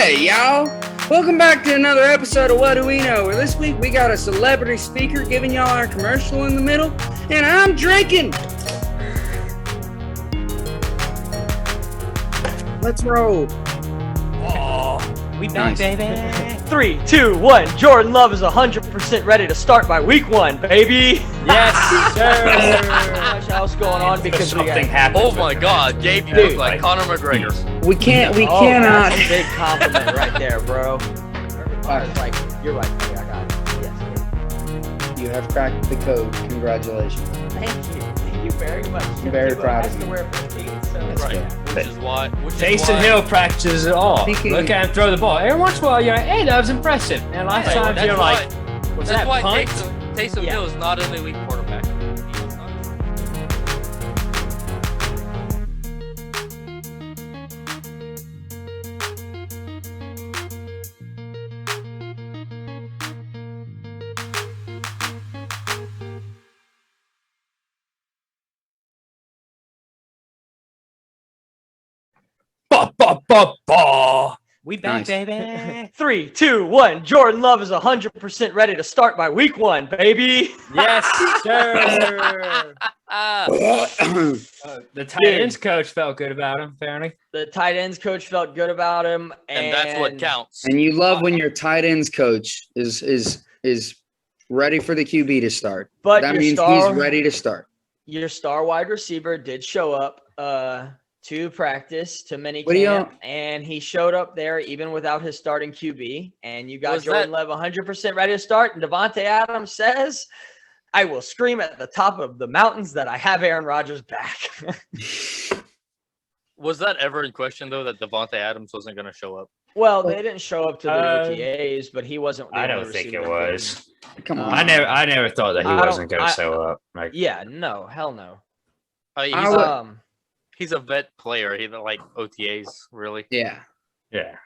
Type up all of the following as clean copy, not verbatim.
Hey, y'all. Welcome back to another episode of What Do We Know? Where this week we got a celebrity speaker giving y'all our commercial in the middle, and I'm drinking. Let's roll. We back, Nice. baby. 3, 2, 1. Jordan Love is 100% ready to start by week 1, baby. Yes, sir. Much else going on because Something happened. Oh my God, Gabe, you Dude. look like Conor McGregor. We cannot. That's a big compliment right there, bro. Everybody's like, you're right, buddy. I got it. Yes. You have cracked the code. Congratulations. Thank you. Thank you very much. I'm very proud of you. you. Wear 15, so That's Right. fair. Which is why. Taysom Hill practices it all. Speaking- Look at him throw the ball. Every once in a while, you're like, hey, that was impressive. And last Hey, time, that's you're why- like, was That's that why punt? Taysom Yeah. Hill is not an elite quarterback. He is not. Ba, ba, ba, ba. we back, Nice. baby. 3, 2, 1. Jordan Love is 100% ready to start by week 1, baby. Yes, sir. Ah, The tight ends coach felt good about him, apparently. The tight ends coach felt good about him, and that's what counts. And you love when your tight ends coach is ready for the QB to start. But That your means star, he's ready to start. Your star wide receiver did show up to practice, to mini What do camp, and he showed up there even without his starting QB. And you got Was Jordan Love 100% ready to start. And Devontae Adams says, "I will scream at the top of the mountains that I have Aaron Rodgers back." Was that ever in question though that Devontae Adams wasn't going to show up? Well, they didn't show up to the Uh, OTAs, but he wasn't. the I only don't think it receiver that was. Come on. I never thought that he I don't- wasn't going I- to show up. Like, didn't. Yeah, no, hell no. He's, I a, would- he's a vet player. He like OTAs really. Yeah. yeah.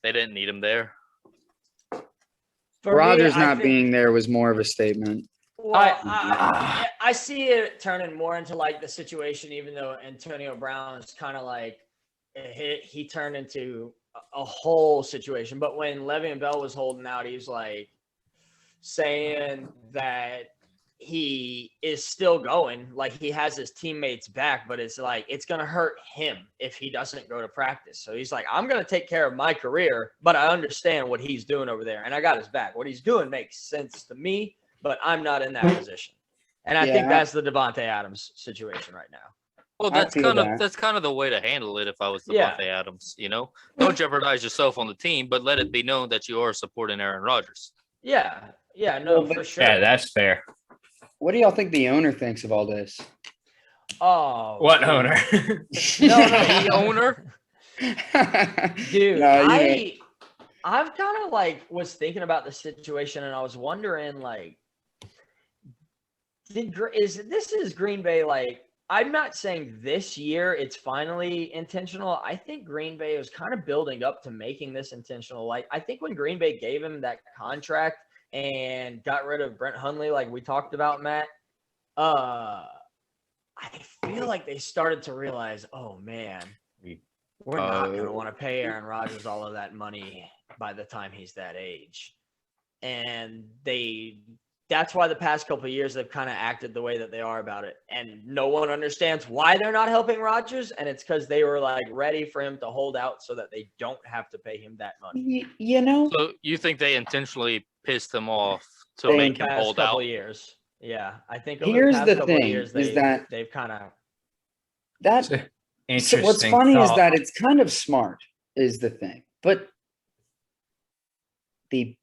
They didn't need him there. For me, Rodgers I not think- being there was more of a statement. Well, I see it turning more into like the situation, even though Antonio Brown's kind of like he turned into a whole situation. But when Le'Veon Bell was holding out, he was like saying that he is still going, like he has his teammates back, but it's like it's gonna hurt him if he doesn't go to practice. So he's like, I'm gonna take care of my career, but I understand what he's doing over there, and I got his back. What he's doing makes sense to me, but I'm not in that position. And I think Yeah. that's the Devontae Adams situation right now. Well, I that's feel kind of that. that's kind of the way to handle it. If I was Yeah. Devontae Adams, don't jeopardize yourself on the team, but let it be known that you are supporting Aaron Rodgers. Yeah, no, Well, for sure. Yeah, that's fair. What do y'all think the owner thinks of all this? Oh, What owner? The owner. dude, No, you- I've kind of like was thinking about the situation, and I was wondering like, this is Green Bay like? I'm not saying this year it's finally intentional. I think Green Bay was kind of building up to making this intentional. Like I think when Green Bay gave him that contract and got rid of Brent Hundley, like we talked about, Matt, I feel like they started to realize, oh man, we're not going to want to pay Aaron Rodgers all of that money by the time he's that age. And that's why the past couple of years they've kind of acted the way that they are about it. And no one understands why they're not helping Rodgers. And it's because they were like ready for him to hold out so that they don't have to pay him that money. You know, So you think they intentionally pissed him off to They- make him Past hold couple out? of years. Yeah. I think over Here's the past the couple of thing, years, is that- they've kind of, that so Interesting. what's funny is thought. that it's kind of smart is the thing. But the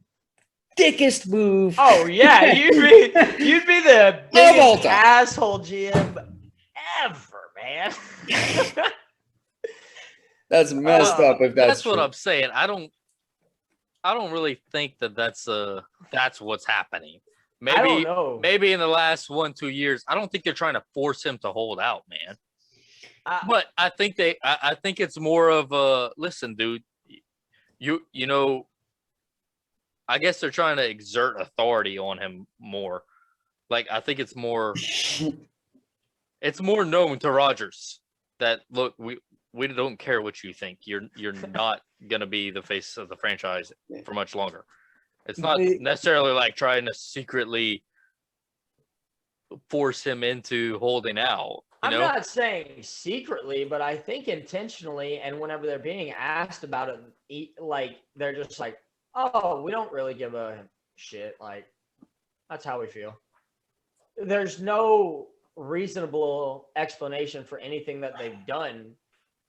thickest move. oh yeah, you'd be the all biggest time. asshole GM ever, man. That's messed up if that's what true. I'm saying. I don't really think that's what's happening. I don't Maybe know. maybe in the last 1-2 years, I don't think they're trying to force him to hold out, man. But I think I think it's more of a listen, dude. You know, I guess they're trying to exert authority on him more. Like I think it's more known to Rodgers that look, we don't care what you think. You're not going to be the face of the franchise for much longer. It's not The- necessarily like trying to secretly force him into holding out. You I'm know? not saying secretly, but I think intentionally. And whenever they're being asked about it, like they're just like, "Oh, we don't really give a shit." Like that's how we feel. There's no reasonable explanation for anything that they've done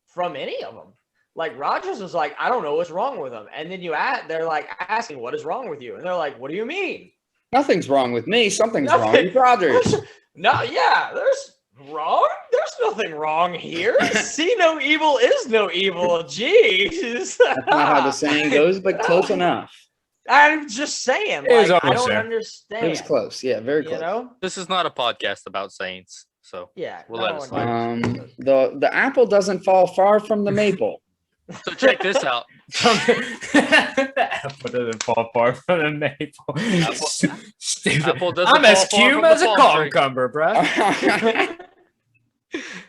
from any of them. Like Rodgers was like, "I don't know what's wrong with them," and then they're like asking, "What is wrong with you?" And they're like, "What do you mean?" Nothing's wrong with me. Something's wrong Nothing. with Rodgers. No, yeah, there's wrong. There's nothing wrong here. See no evil is no evil. Jeez. That's not how the saying goes, but close enough. I'm just saying. It was Like, I almost don't there. understand. It was close. Yeah, very close. You know? This is not a podcast about Saints. So, Yeah. We'll let it one slide. does. The apple doesn't fall far from the maple. so check this out. The apple doesn't fall far from the maple. Stupid. Apple doesn't I'm fall as far cute from the as a palm tree. cucumber, bro.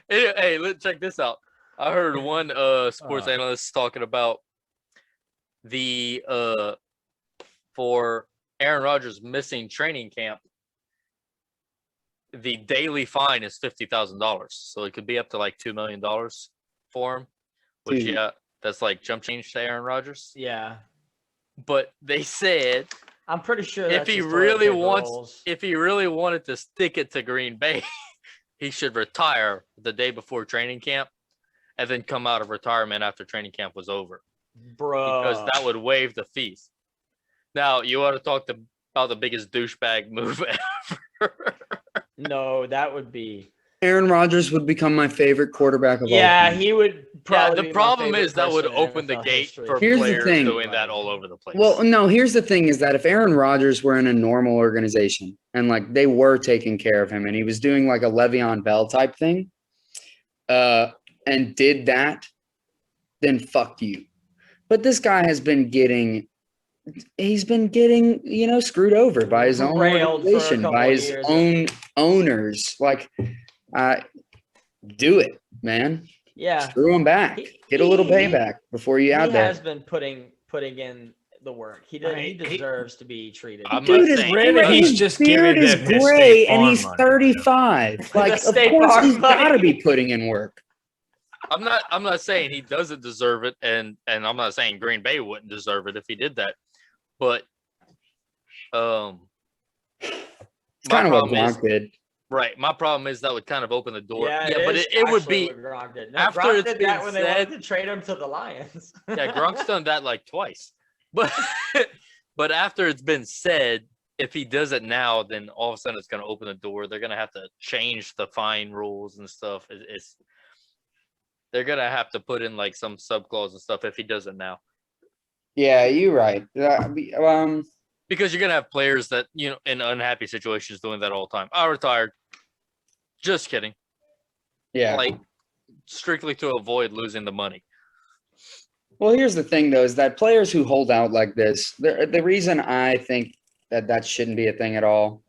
Hey, let's check this out. I heard one sports analyst talking about the for Aaron Rodgers missing training camp. The daily fine is $50,000, so it could be up to like $2 million for him. Which Dude. yeah, that's like jump change to Aaron Rodgers. Yeah. But they said I'm pretty sure If that's he just the way really it wants- rolls. if he really wanted to stick it to Green Bay, he should retire the day before training camp, and then come out of retirement after training camp was over, Bro. because that would waive the fees. Now you want to talk about the biggest douchebag move ever. No, that would be. Aaron Rodgers would become my favorite quarterback of all Yeah, time. he would probably. The be my problem favorite is that would person in open the NFL gate history. for Here's the players thing. doing that all over the place. Well, no, here's the thing is that if Aaron Rodgers were in a normal organization and like they were taking care of him and he was doing like a Le'Veon Bell type thing, and did that, then fuck you. But this guy has been getting screwed over by his own Railed for a organization, couple by of his years. own owners. Like, do it, man. Yeah. Screw him back. Get a little payback before you out He there. has been putting in the work. He deserves to be treated. I'm Dude not is saying- Really, gray. he's His just beard giving is them his gray State and Farm he's money. 35. Like, of State course, Farm he's got to money. be putting in work. I'm not saying he doesn't deserve it, and I'm not saying Green Bay wouldn't deserve it if he did that. But It's my kind of what problem is Gronk did. right. My problem is that would kind of open the door. Yeah, but is it would actually be what Gronk did. No, after Gronk it's did been that when they wanted said- to trade him to the Lions. yeah. Gronk's done that like twice, but but after it's been said, if he does it now, then all of a sudden it's going to open the door. They're going to have to change the fine rules and stuff. They're going to have to put in like some subclause and stuff if he does it now. Yeah, you're right. Because you're gonna have players that in unhappy situations doing that all the time. I retired. Just kidding. Yeah. Like strictly to avoid losing the money. Well, here's the thing, though, is that players who hold out like this, the reason I think that shouldn't be a thing at all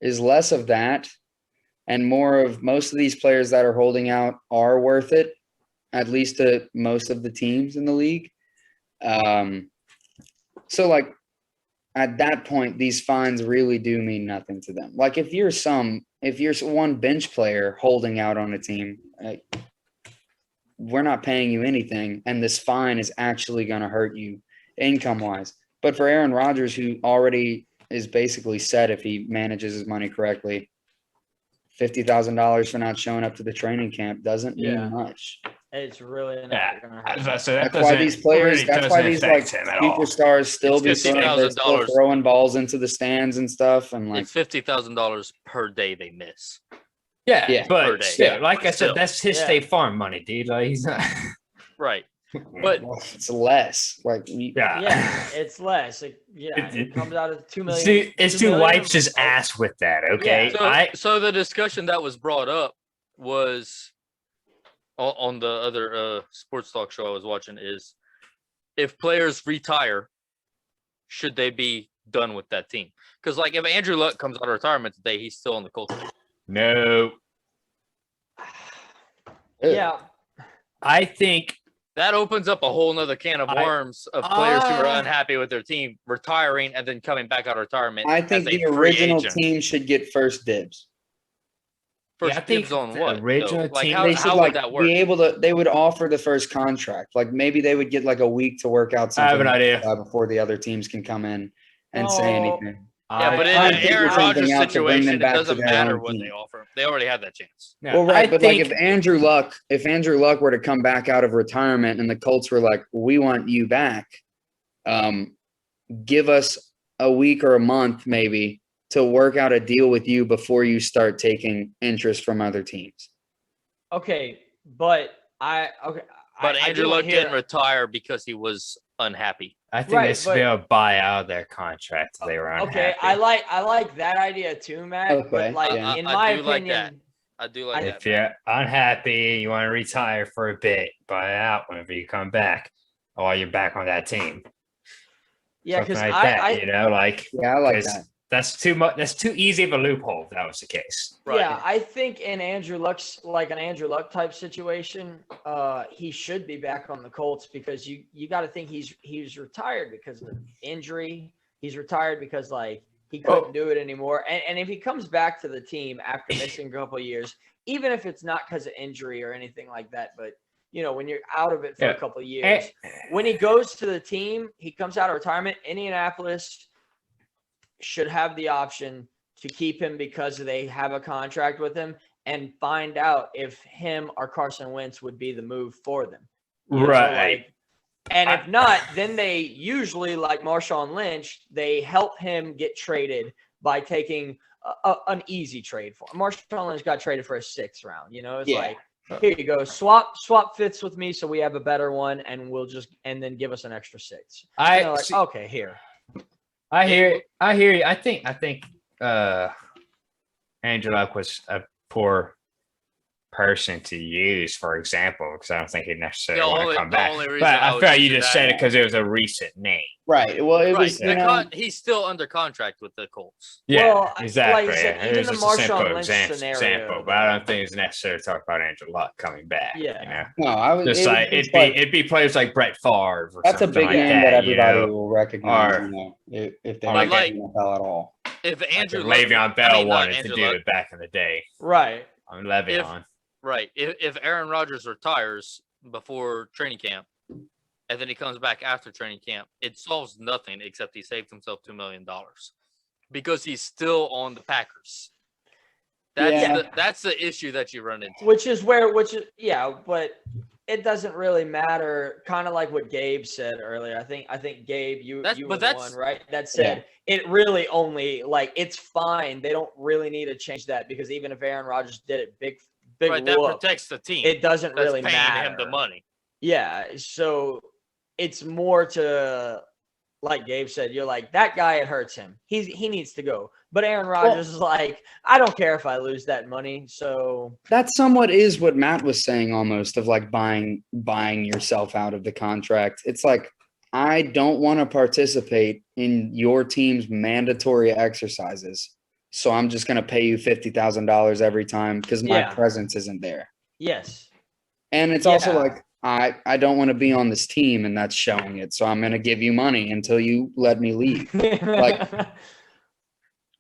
is less of that and more of most of these players that are holding out are worth it, at least to most of the teams in the league. So, like, at that point, these fines really do mean nothing to them. Like, if you're one bench player holding out on a team, we're not paying you anything, and this fine is actually going to hurt you income-wise. But for Aaron Rodgers, who already is basically set if he manages his money correctly, $50,000 for not showing up to the training camp doesn't mean Yeah. much. It's really not Yeah, gonna I was hurt. about to say, that That's why doesn't- these players, really that's why doesn't these like affect him at all. superstars still It's be they're still $50,000. throwing balls into the stands and stuff, and like It's $50,000 per day they miss. Yeah, Yeah. but Per day. still, Yeah, like I said, still. that's his Yeah. State Farm money, dude. Like he's not. Right. But well, it's less. Like Yeah. Yeah, it's less. It comes out of 2 million. It's 2 to million. wipes his ass with that. Okay, Yeah. so the discussion that was brought up was on the other sports talk show I was watching is if players retire, should they be done with that team? Because like if Andrew Luck comes out of retirement today, he's still on the Colts. No, Yeah, I think That opens up a whole nother can of worms of players who are unhappy with their team retiring and then coming back out of retirement. I think as a the free original agent. team should get first dibs. First I think dibs on the what? original though? Like team- how, They should how like would that work? be able to. They would offer the first contract. Like maybe they would get like a week to work out I have something an idea. before the other teams can come in and say No. anything. Yeah, but in I'm an figuring Aaron something Rodgers out to bring them situation, it back to doesn't their matter own what team. they offer. They already have that chance. No, Well, right, I but think, like if Andrew Luck were to come back out of retirement and the Colts were like, "We want you back," give us a week or a month maybe to work out a deal with you before you start taking interest from other teams. Okay, but But I Andrew do Luck hear- didn't retire because he was unhappy. I think Right, they should be able to buy out their contract if they were unhappy. Okay, I like that idea too, Matt. Okay, But like yeah. in I my do like that. opinion, I do like that. If you're unhappy, you want to retire for a bit, buy it out whenever you come back, or you're back on that team. yeah, Something because like that, I you know, like Yeah, I like 'cause that. that's too much. That's too easy of a loophole. If that was the case. Right. yeah, I think in Andrew Luck's like an Andrew Luck type situation, he should be back on the Colts because you got to think he's retired because of injury. He's retired because like he couldn't do it anymore. And if he comes back to the team after missing a couple of years, even if it's not because of injury or anything like that, but you know when you're out of it for Yeah. a couple of years, when he goes to the team, he comes out of retirement. Indianapolis should have the option to keep him because they have a contract with him and find out if him or Carson Wentz would be the move for them. You know, Right. and if not, then they usually, like Marshawn Lynch, they help him get traded by taking an easy trade for him. Marshawn Lynch got traded for a 6th round. You know, it's Yeah. like, here you go, swap fits with me so we have a better one, and and then give us an extra 6. And they're like, okay, here. I hear you. I think Andrew Luck was a poor person to use, for example, because I don't think he'd necessarily The want only- to come the back. only But reason I I would feel like you do just that- said it because it was a recent name. Right. Well, it was, Right. you know, He's still under contract with the Colts. Yeah, Well, like I exactly. said, It even was the just a simple Marshawn Lynch example, scenario, but I don't think it's necessary to talk about Andrew Luck coming back. Yeah. You know? no, I was Just it was like just it'd be players like Brett Favre. Or that's a something big like name that you everybody know? will recognize, Or- you know, if they or make like- the NFL at all. If Andrew Like Luck, Le'Veon Bell I mean, not wanted to Andrew do Luck, it back in the day. Right. On Le'Veon. Right. If Aaron Rodgers retires before training camp and then he comes back after training camp, it solves nothing except he saved himself $2 million because he's still on the Packers. That's the issue that you run into. But it doesn't really matter. Kind of like what Gabe said earlier. I think Gabe, you were the one, right? That said it really only like it's fine. They don't really need to change that because even if Aaron Rodgers did it, big Right, that whoop, protects the team. it doesn't That's really paying matter. him the money. Yeah, so it's more to like Gabe said, you're like that guy. It hurts him. He needs to go. But Aaron Rodgers is like, I don't care if I lose that money. So That somewhat is what Matt was saying, almost of like buying yourself out of the contract. It's like I don't want to participate in your team's mandatory exercises, so I'm just going to pay you $50,000 every time because my Yeah. presence isn't there. yes, And it's also Yeah. like I don't want to be on this team, and that's showing it. So I'm going to give you money until you let me leave.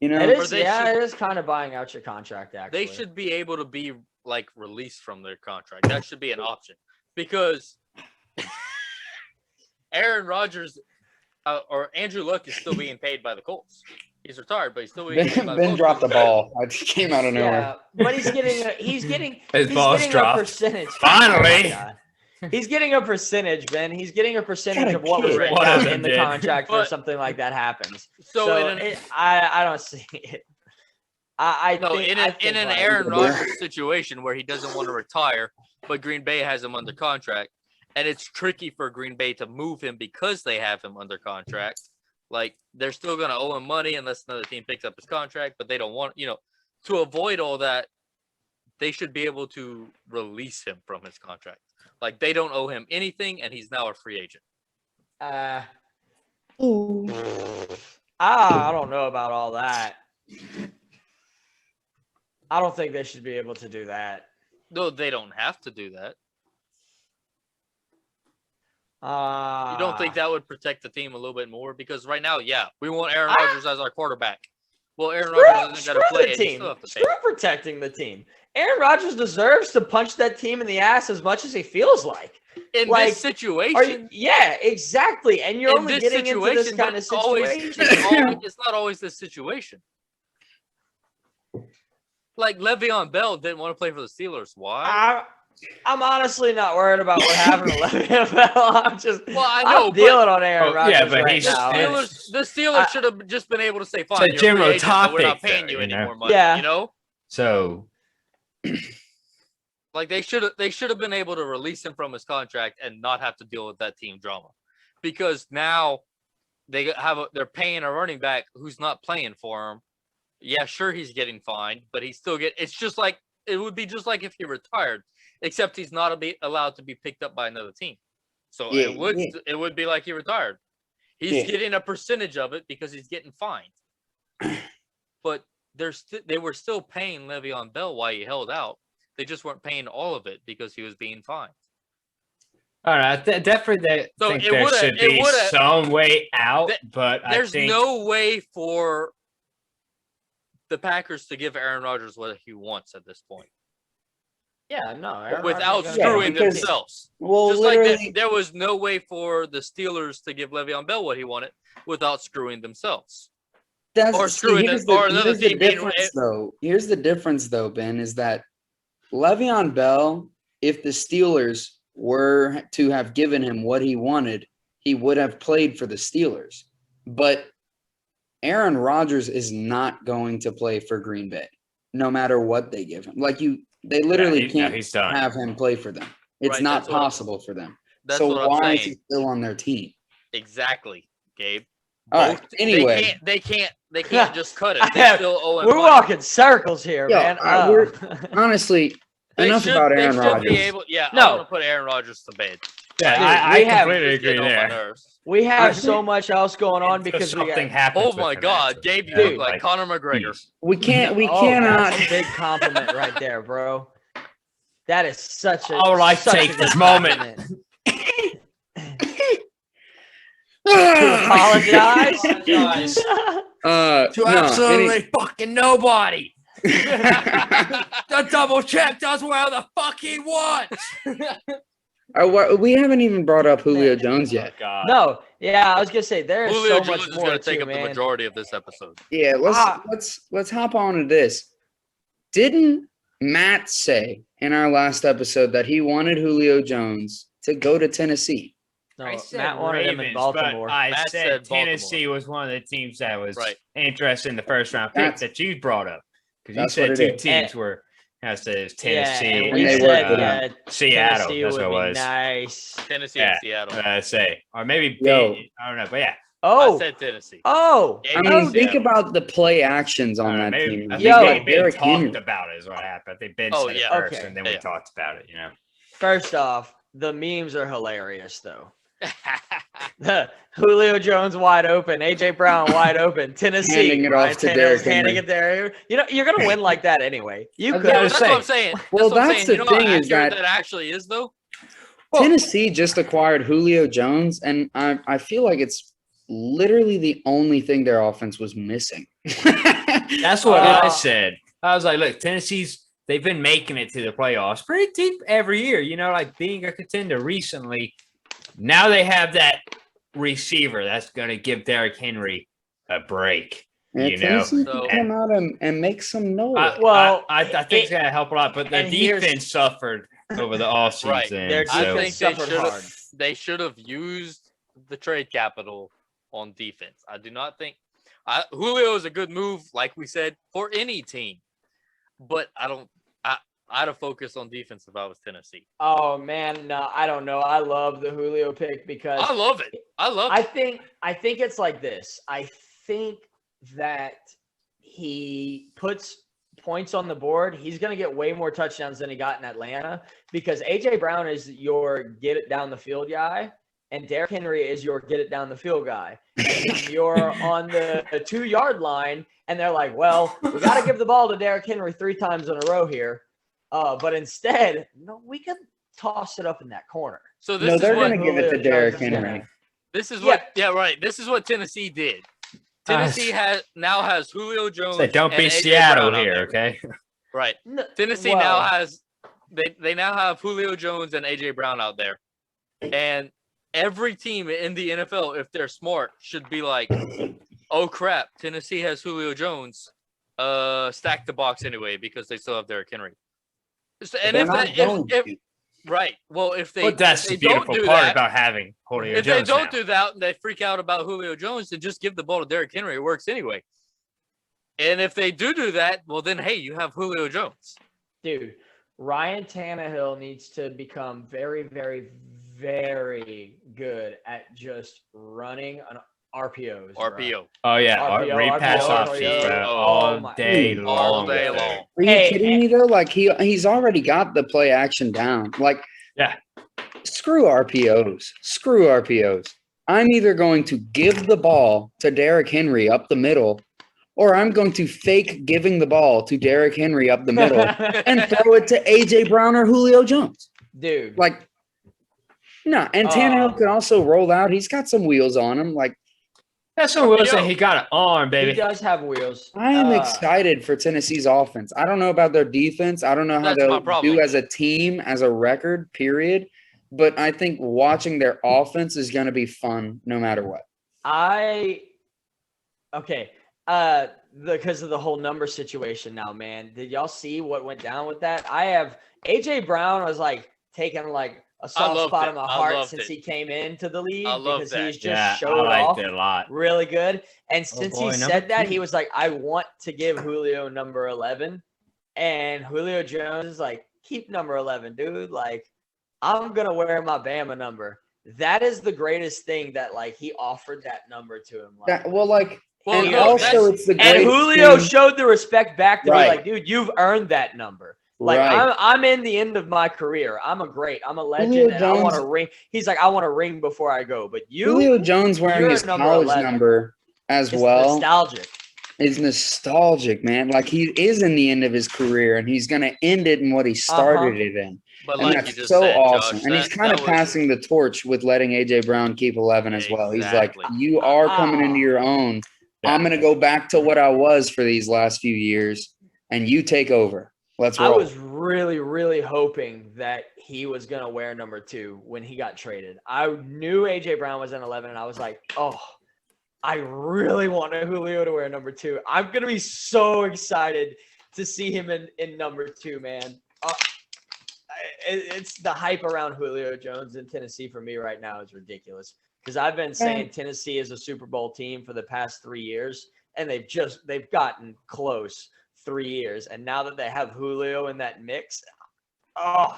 You know, it Or is. they Yeah, should- it is kind of buying out your contract. Actually, They should be able to be like released from their contract. That should be an option because Aaron Rodgers or Andrew Luck is still being paid by the Colts. He's retired, but he's still being paid by the Ben Colts. dropped the ball. It came out of nowhere. Yeah, but he's getting His ball's getting dropped. a percentage. Finally. Oh my God. He's getting a percentage, Ben. He's getting a percentage of what was kid. written One of down them in the did. contract for But- something like that happens. So, So, in an, I don't see it. I no, think, in I an, think in an like- Aaron Rodgers situation where he doesn't want to retire, but Green Bay has him under contract, and it's tricky for Green Bay to move him because they have him under contract. Like they're still going to owe him money unless another team picks up his contract, but they don't want, to avoid all that. They should be able to release him from his contract. Like they don't owe him anything, and he's now a free agent. I don't know about all that. I don't think they should be able to do that. No, they don't have to do that. You don't think that would protect the team a little bit more? Because right now, yeah, we want Aaron Rodgers as our quarterback. Well, Aaron Rodgers isn't going to play, and you still have to pay. Screw protecting the team. Aaron Rodgers deserves to punch that team in the ass as much as he feels like. In Like, this situation, yeah, exactly. And you're in only this getting into this situation, kind but of it's situation. it's not always this situation. Like Le'Veon Bell didn't want to play for the Steelers. Why? I'm honestly not worried about what happened to Le'Veon Bell. I'm dealing on Aaron Oh, yeah, Rodgers but right he's now. The Steelers should have just been able to say, "Fine, It's a you're a free general agent, but we're not topic, paying though, you you any know? more money." Yeah. You know, So like they should have been able to release him from his contract and not have to deal with that team drama, because now they're paying a running back who's not playing for him. Yeah, sure, he's getting fined, but he still it's just like it would be just like if he retired, except he's not allowed to be picked up by another team. So Yeah, it would be like he retired. He's getting a percentage of it because he's getting fined. But they were still paying Le'Veon Bell while he held out. They just weren't paying all of it because he was being fined. all right, definitely So think it there would've- should it be would've- some way out, but I There's think no way for the Packers to give Aaron Rodgers what he wants at this point Yeah, no. Aaron without Rodgers is gonna screwing get because- themselves. Well, Just like literally, there was no way for the Steelers to give Le'Veon Bell what he wanted without screwing themselves. that's or screwing here's it- or another here's the team being- difference, though. Here's the difference, though, Ben, is that Le'Veon Bell, if the Steelers were to have given him what he wanted, he would have played for the Steelers. But Aaron Rodgers is not going to play for Green Bay, no matter what they give him. They literally he's can't done. have him play for them. It's Right, not that's what I'm- possible for them. That's So what I'm why is saying. he still on their team? Exactly, Gabe. All right. Anyway, they can't just cut it. They Yeah, still owe him We're money. walking circles here, Yo, man. honestly, They enough should- about they Aaron should Rodgers. be able, yeah, No. I want to put Aaron Rodgers to bed. yeah, Dude, I we have- completely He's agree getting on my there. nerves. we have I so much else going on because we something got, happens. Oh with my him, God, actually, Gabe, you you know, look like Conor McGregor. geez. We cannot. That's a big compliment right there, bro. That is such a. I would like to such a take good this moment. compliment. To apologize. Apologize. To Fucking nobody. The double check does whatever the fuck he wants. we haven't even brought up Julio Jones yet. Oh, God. No, yeah, I was gonna say there's Julio so Jones much is more going to take too, up the man. majority of this episode. Yeah, Ah. let's hop on to this. Didn't Matt say in our last episode that he wanted Julio Jones to go to Tennessee? No, I said Matt wanted him in Ravens, but Baltimore. I Matt said said Baltimore. Tennessee was one of the teams that was Right. interested in the first round pick That's- that you brought up. Because you that's said what two it is. teams were, I said it was Tennessee Yeah, and we they said worked yeah, Seattle. Tennessee That's what would it be was. nice. Tennessee Yeah. and Seattle. Say, or maybe Yo. I don't know, but yeah. I Oh, said Tennessee. oh, Gabe I said mean, think Seattle. about the play actions on I don't that know, team. I Yo. think Ben Derrick talked Henry. about it is what happened. I think Ben Oh, said yeah. it first, Okay. and then Yeah. we talked about it. You know. first off, the memes are hilarious though. Julio Jones wide open, AJ Brown wide open, Tennessee Handing it off Ryan to Tannehill's Derrick handing Henry. it there. You know you're gonna win like that anyway. You I've could. gotta That's say- what I'm saying. Well, what I'm that's saying. the You know how thing is accurate that- actually is though. Tennessee just acquired Julio Jones, and I feel like it's literally the only thing their offense was missing. That's what I Uh, said. I was like, look, they've been making it to the playoffs pretty deep every year, you know, like being a contender recently. Now they have that receiver that's going to give Derrick Henry a break. And You know, Tennessee so- can come out and make some noise. Well, I think it's going to help a lot, but their and here's- defense suffered over the offseason. Right. Their so- I defense think they suffered should hard. they should have used the trade capital on defense. I do not think Julio is a good move, like we said, for any team. But I'd have focused on defense if I was Tennessee. Oh man, no, I don't know. I love the Julio pick because I love it. I love I it. think it's like this. I think that he puts points on the board. He's going to get way more touchdowns than he got in Atlanta because AJ Brown is your get it down the field guy, and Derrick Henry is your get it down the field guy. And you're on the 2-yard line, and they're like, "Well, we got to give the ball to Derrick Henry 3 times in a row here." But instead, no, we could toss it up in that corner. So this No, is they're what going to give it to Julio Derrick Jones is gonna- Henry. this is Yeah. what right. This is what Tennessee did. Tennessee now has Julio Jones. Say, don't and be AJ Seattle Brown out here, there. okay? Right. No, Tennessee well, now has they now have Julio Jones and AJ Brown out there, and every team in the NFL, if they're smart, should be like, oh crap, Tennessee has Julio Jones. Stack the box anyway because they still have Derrick Henry. So, and They're if not they, going if to. right, well, if they But that's if the they don't beautiful do part that, about having Julio if Jones they don't now. do that and they freak out about Julio Jones, then just give the ball to Derrick Henry. It works anyway. And if they do that, well, then hey, you have Julio Jones. dude, Ryan Tannehill needs to become very, very, very good at just running an RPOs. bro. RPO Oh yeah, RPO, read pass RPO, options, RPO. bro, Oh all my- day Dude, long. all day with it. long. Are you Hey, kidding me though? Like he's already got the play action down. Like, Yeah. screw RPOs. Screw RPOs. I'm either going to give the ball to Derrick Henry up the middle, or I'm going to fake giving the ball to Derrick Henry up the middle and throw it to AJ Brown or Julio Jones. Dude, Like, no. And Tannehill Oh. can also roll out. He's got some wheels on him. Like, That's what Will say. Yo. He got an arm, he baby. does have wheels. I am Uh, excited for Tennessee's offense. I don't know about their defense. I don't know how That's my they'll problem. do as a team, as a record, period. But I think watching their offense is going to be fun no matter what. Okay. Because of the whole number situation now, man. Did y'all see what went down with that? I have AJ Brown was like taking like a soft loved spot it. in my I heart loved since it. he came into the league I love because that. he's just Yeah, I showed off liked it a lot. really good. And since boy, he number said that, 2. he was like, I want to give Julio number 11. And Julio Jones is like, keep number 11, dude. Like, I'm going to wear my Bama number. That is the greatest thing that, like, he offered that number to him. Like, That, well, like, Well, and no, also it's the and greatest Julio thing- showed the respect back to Right. me, like, dude, you've earned that number. Like, right. I'm in the end of my career. I'm a legend, Julio and I want Jones- to ring. He's like, I want to ring before I go. But you, Julio Jones wearing you're his number college 11. number as it's well nostalgic. is nostalgic, man. Like, he is in the end of his career, and he's going to end it in what he started it in. But And like that's you just so said, awesome. Josh, And he's that- kind of that was- passing the torch with letting AJ Brown keep 11 as well. He's like, Exactly. you are coming into your own. I'm going to go back to what I was for these last few years, and you take over. Let's I roll. was really, really hoping that he was gonna wear number 2 when he got traded. I knew AJ Brown was in 11, and I was like, oh, I really wanted Julio to wear number 2. I'm gonna be so excited to see him in number 2, man. It's the hype around Julio Jones in Tennessee for me right now is ridiculous because I've been saying Tennessee is a Super Bowl team for the past 3 years, and they've gotten close 3 years, and now that they have Julio in that mix, I'm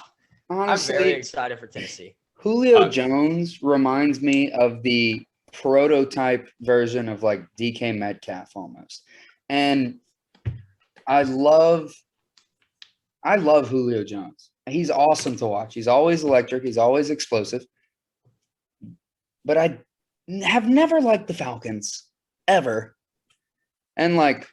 very Honestly, excited for Tennessee. Julio Jones reminds me of the prototype version of like DK Metcalf almost. And I love Julio Jones. He's awesome to watch. He's always electric. He's always explosive. But I have never liked the Falcons ever. And like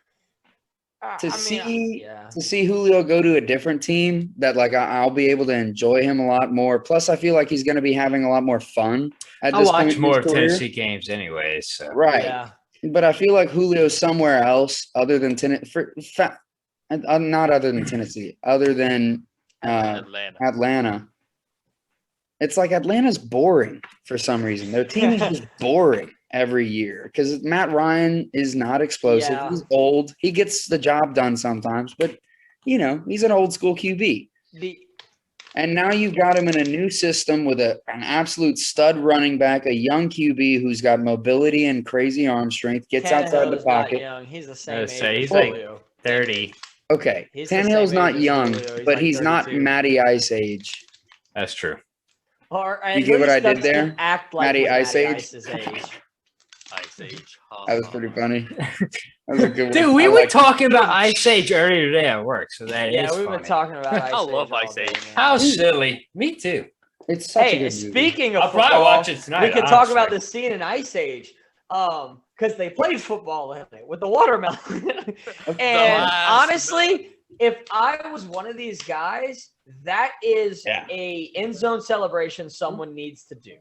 to see Julio go to a different team that like I'll be able to enjoy him a lot more. Plus, I feel like he's going to be having a lot more fun at I this point watch in more his of career. Tennessee games anyways. So. Right. Yeah. But I feel like Julio's somewhere else other than not other than Tennessee, other than Atlanta. It's like Atlanta's boring for some reason. Their team is just boring every year because Matt Ryan is not explosive. Yeah. He's old. He gets the job done sometimes, but he's an old school QB. And now you've got him in a new system with an absolute stud running back, a young QB who's got mobility and crazy arm strength, gets outside the Tannehill's not pocket. young. He's the same I age. was say, as he's like- Julio. 30. Okay, He's the Tannehill's same not age as young, Julio. He's but like he's not 32. Matty Ice age. That's true. Or You get what I did doesn't there? Act like Matty he's Ice Age? Ice's age. Ice Age. That was pretty funny. That was a good one. Dude, we I were like it. talking about Ice Age earlier today at work, so that is Yeah, we've funny. been talking about Ice I Age love all Ice day, Age. man. How silly. Me too. It's such a Hey, good movie. speaking of I'll probably football, watch it tonight. we could talk about honestly. this scene in Ice Age. Because they played football in it with the watermelon. And last- honestly, if I was one of these guys That is Yeah. a end zone celebration someone needs to do.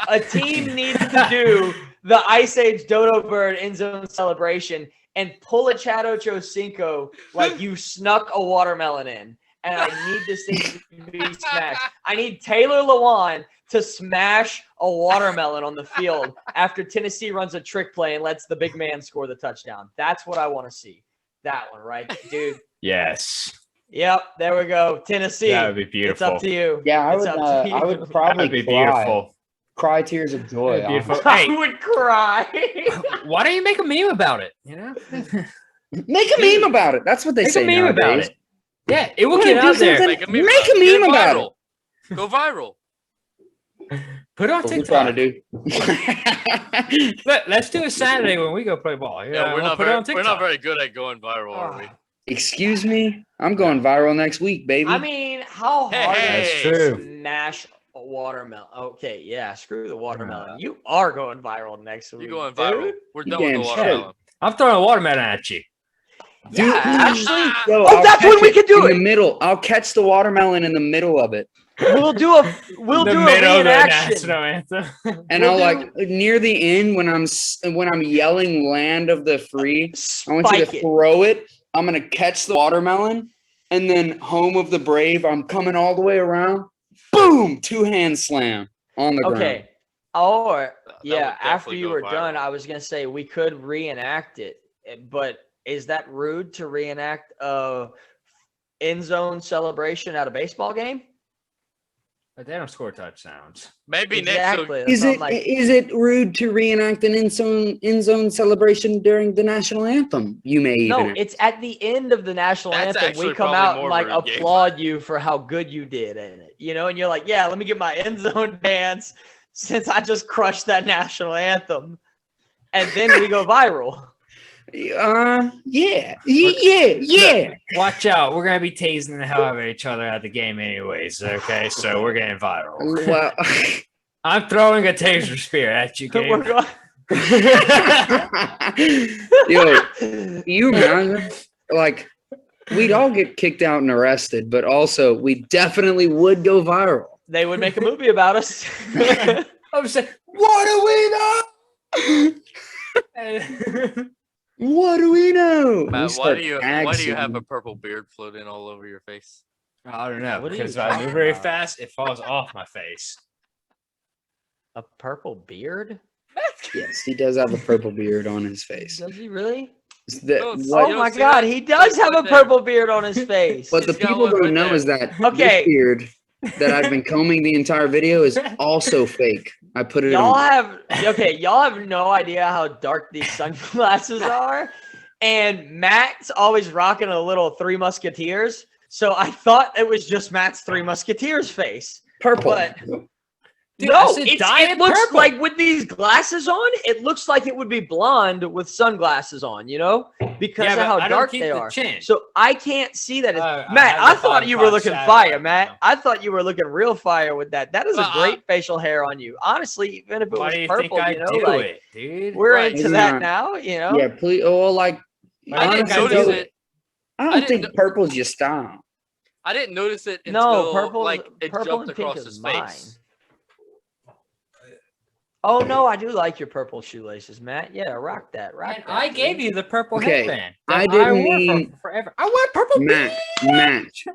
A team needs to do the Ice Age Dodo Bird end zone celebration and pull a Chad Ochocinco like you snuck a watermelon in. And I need this thing to be smashed. I need Taylor Lewan to smash a watermelon on the field after Tennessee runs a trick play and lets the big man score the touchdown. That's what I want to see. That one, right, dude? Yes. Yep, there we go. Tennessee. That would be It's beautiful. up to you. Yeah, I It's would. up to I you. would That probably would be cry. beautiful. Cry tears of joy. That'd be beautiful. honestly. Hey. I would cry. Why don't you make a meme about it? You know, Make a meme about it. That's what they make say a meme about nowadays. it. Yeah, it will Wanna get do out there. something? Make a meme, Make a about it. Get meme it about viral. Go viral. Put it on What we're TikTok. trying to do. Let's do a Saturday when we go play ball. Yeah, we're we'll not put it on very, we're TikTok. not very good at going viral, are we? Excuse me. I'm going viral next week, baby. I mean, how Hey, hard hey. is That's it true. to smash a watermelon? Okay, yeah, screw the watermelon. Uh, You are going viral next week. You're going viral. dude. We're You done with the damn straight. watermelon. I'm throwing a watermelon at you. Dude, Yeah, actually, Yo, Oh, I'll that's catch when we it can do in it. the middle. I'll catch the watermelon in the middle of it, we'll do a The a middle of the reenaction. national anthem. and We'll I'll do- like near the end when I'm yelling "Land of the Free." I want you Spike to it. throw it. I'm gonna catch the watermelon, and then "Home of the Brave." I'm coming all the way around. Boom! 2-hand slam on the ground. Okay. Or That yeah, would after definitely you go were done, viral. I was gonna say we could reenact it, but is that rude to reenact a end zone celebration at a baseball game? But they don't score touchdowns. Maybe Exactly. next. That's Is what it I'm like, is it rude to reenact an end zone celebration during the national anthem? You may no, even. it's at the end of the national That's anthem. actually We come probably out more and like of a game. applaud you for how good you did in it, and you're like, yeah, let me get my end zone dance since I just crushed that national anthem, and then we go viral. Yeah. Watch out. We're going to be tasing the hell out of each other at the game anyways. Okay. So we're getting viral. Well, I'm throwing a taser spear at you, We're game. going. yo, you imagine like we'd all get kicked out and arrested, but also we definitely would go viral. They would make a movie about us. I'm saying, what do we know? What do we know? We Matt, why start do you tag have a teaming. purple beard floating all over your face? I don't know. What are you Because if I talking move very about? fast, it falls off my face. A purple beard? Yes, he does have a purple beard on his face. Does he really? The- Oh, so what- Oh you my don't see God, that? he does have a Right there. purple beard on his face. what the He's got people one don't right know there. is that Okay. this beard that I've been combing the entire video is also fake. I put it Y'all on. y'all have no idea how dark these sunglasses are. And Matt's always rocking a little Three Musketeers. So I thought it was just Matt's Three Musketeers face. Purple. But Dude, I no, said it dye it looks purple. like with these glasses on, it looks like it would be blonde with sunglasses on, because Yeah, of but how I don't dark keep they the are. chin. So I can't see that. I Matt, have I the thought you were 5 looking shadow fire, right Matt. now. I thought you were looking real fire with that. That is a Well, great facial hair on you. Honestly, even if it Why was do you purple, think I do like, it, dude? we're Right. into It's that not- now, Yeah, please. Oh, like I didn't honestly, notice though, it. I I don't didn't think purple's your style. I didn't notice it until No, purple, like it purple jumped and pink across is his mine. face. Oh no, I do like your purple shoelaces, Matt. Yeah, rock that. Rock And that, I dude. gave you the purple Okay, headband. I that didn't wore mean- for forever. I want purple.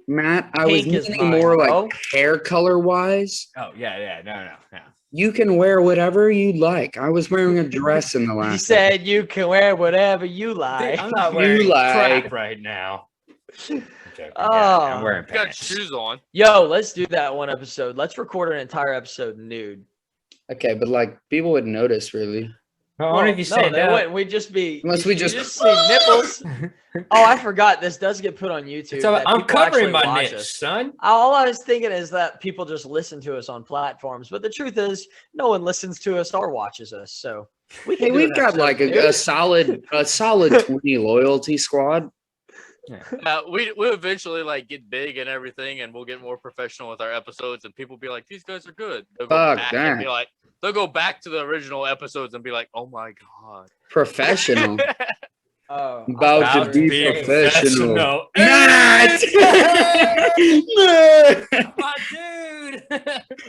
Matt. I was Pink is meaning mine, more bro. like hair color wise. Oh yeah, no. You can wear whatever you like. I was wearing a dress in the last. You said you can wear whatever you like. Dude, I'm not You wearing like- crap right now. I'm joking. Oh. Yeah, I'm wearing You got pants. shoes on. Yo, let's do that one episode. Let's record an entire episode nude. Okay, but like people would notice really. I wonder if you say they that. wouldn't. We'd just be Unless we you just- see nipples. Oh, I forgot. This does get put on YouTube. So that I'm people actually covering my watch nips, us. son. All I was thinking is that people just listen to us on platforms, but the truth is, no one listens to us or watches us. So we can. Hey, do we've an got episode like nude. a solid 20 loyalty squad. We eventually like get big and everything, and we'll get more professional with our episodes, and people be like, "These guys are good." They'll go Fuck back and that. be like, they'll go back to the original episodes and be like, "Oh my god." Professional. Oh, I About thought to you were be gonna say- professional. Not! Not! My dude.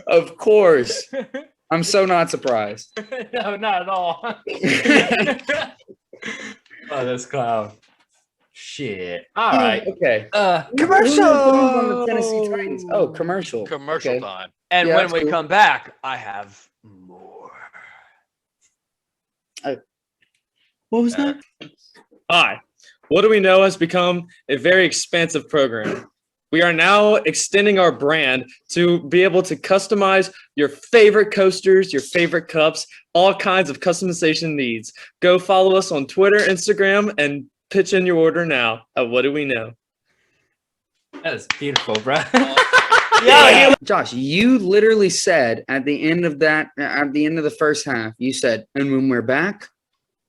Of course. I'm so not surprised. No, not at all. Oh, that's clown. Shit. All right. Okay. Commercial. Who's on the Tennessee Titans? Oh, commercial. Commercial Okay. time. And Yeah, when that's we cool. come back, I have more. What was that? Hi. What Do We Know has become a very expansive program. We are now extending our brand to be able to customize your favorite coasters, your favorite cups, all kinds of customization needs. Go follow us on Twitter, Instagram, and pitch in your order now at What Do We Know? That was beautiful, bro. Yeah, Josh, you literally said at the end of the first half, you said, and when we're back,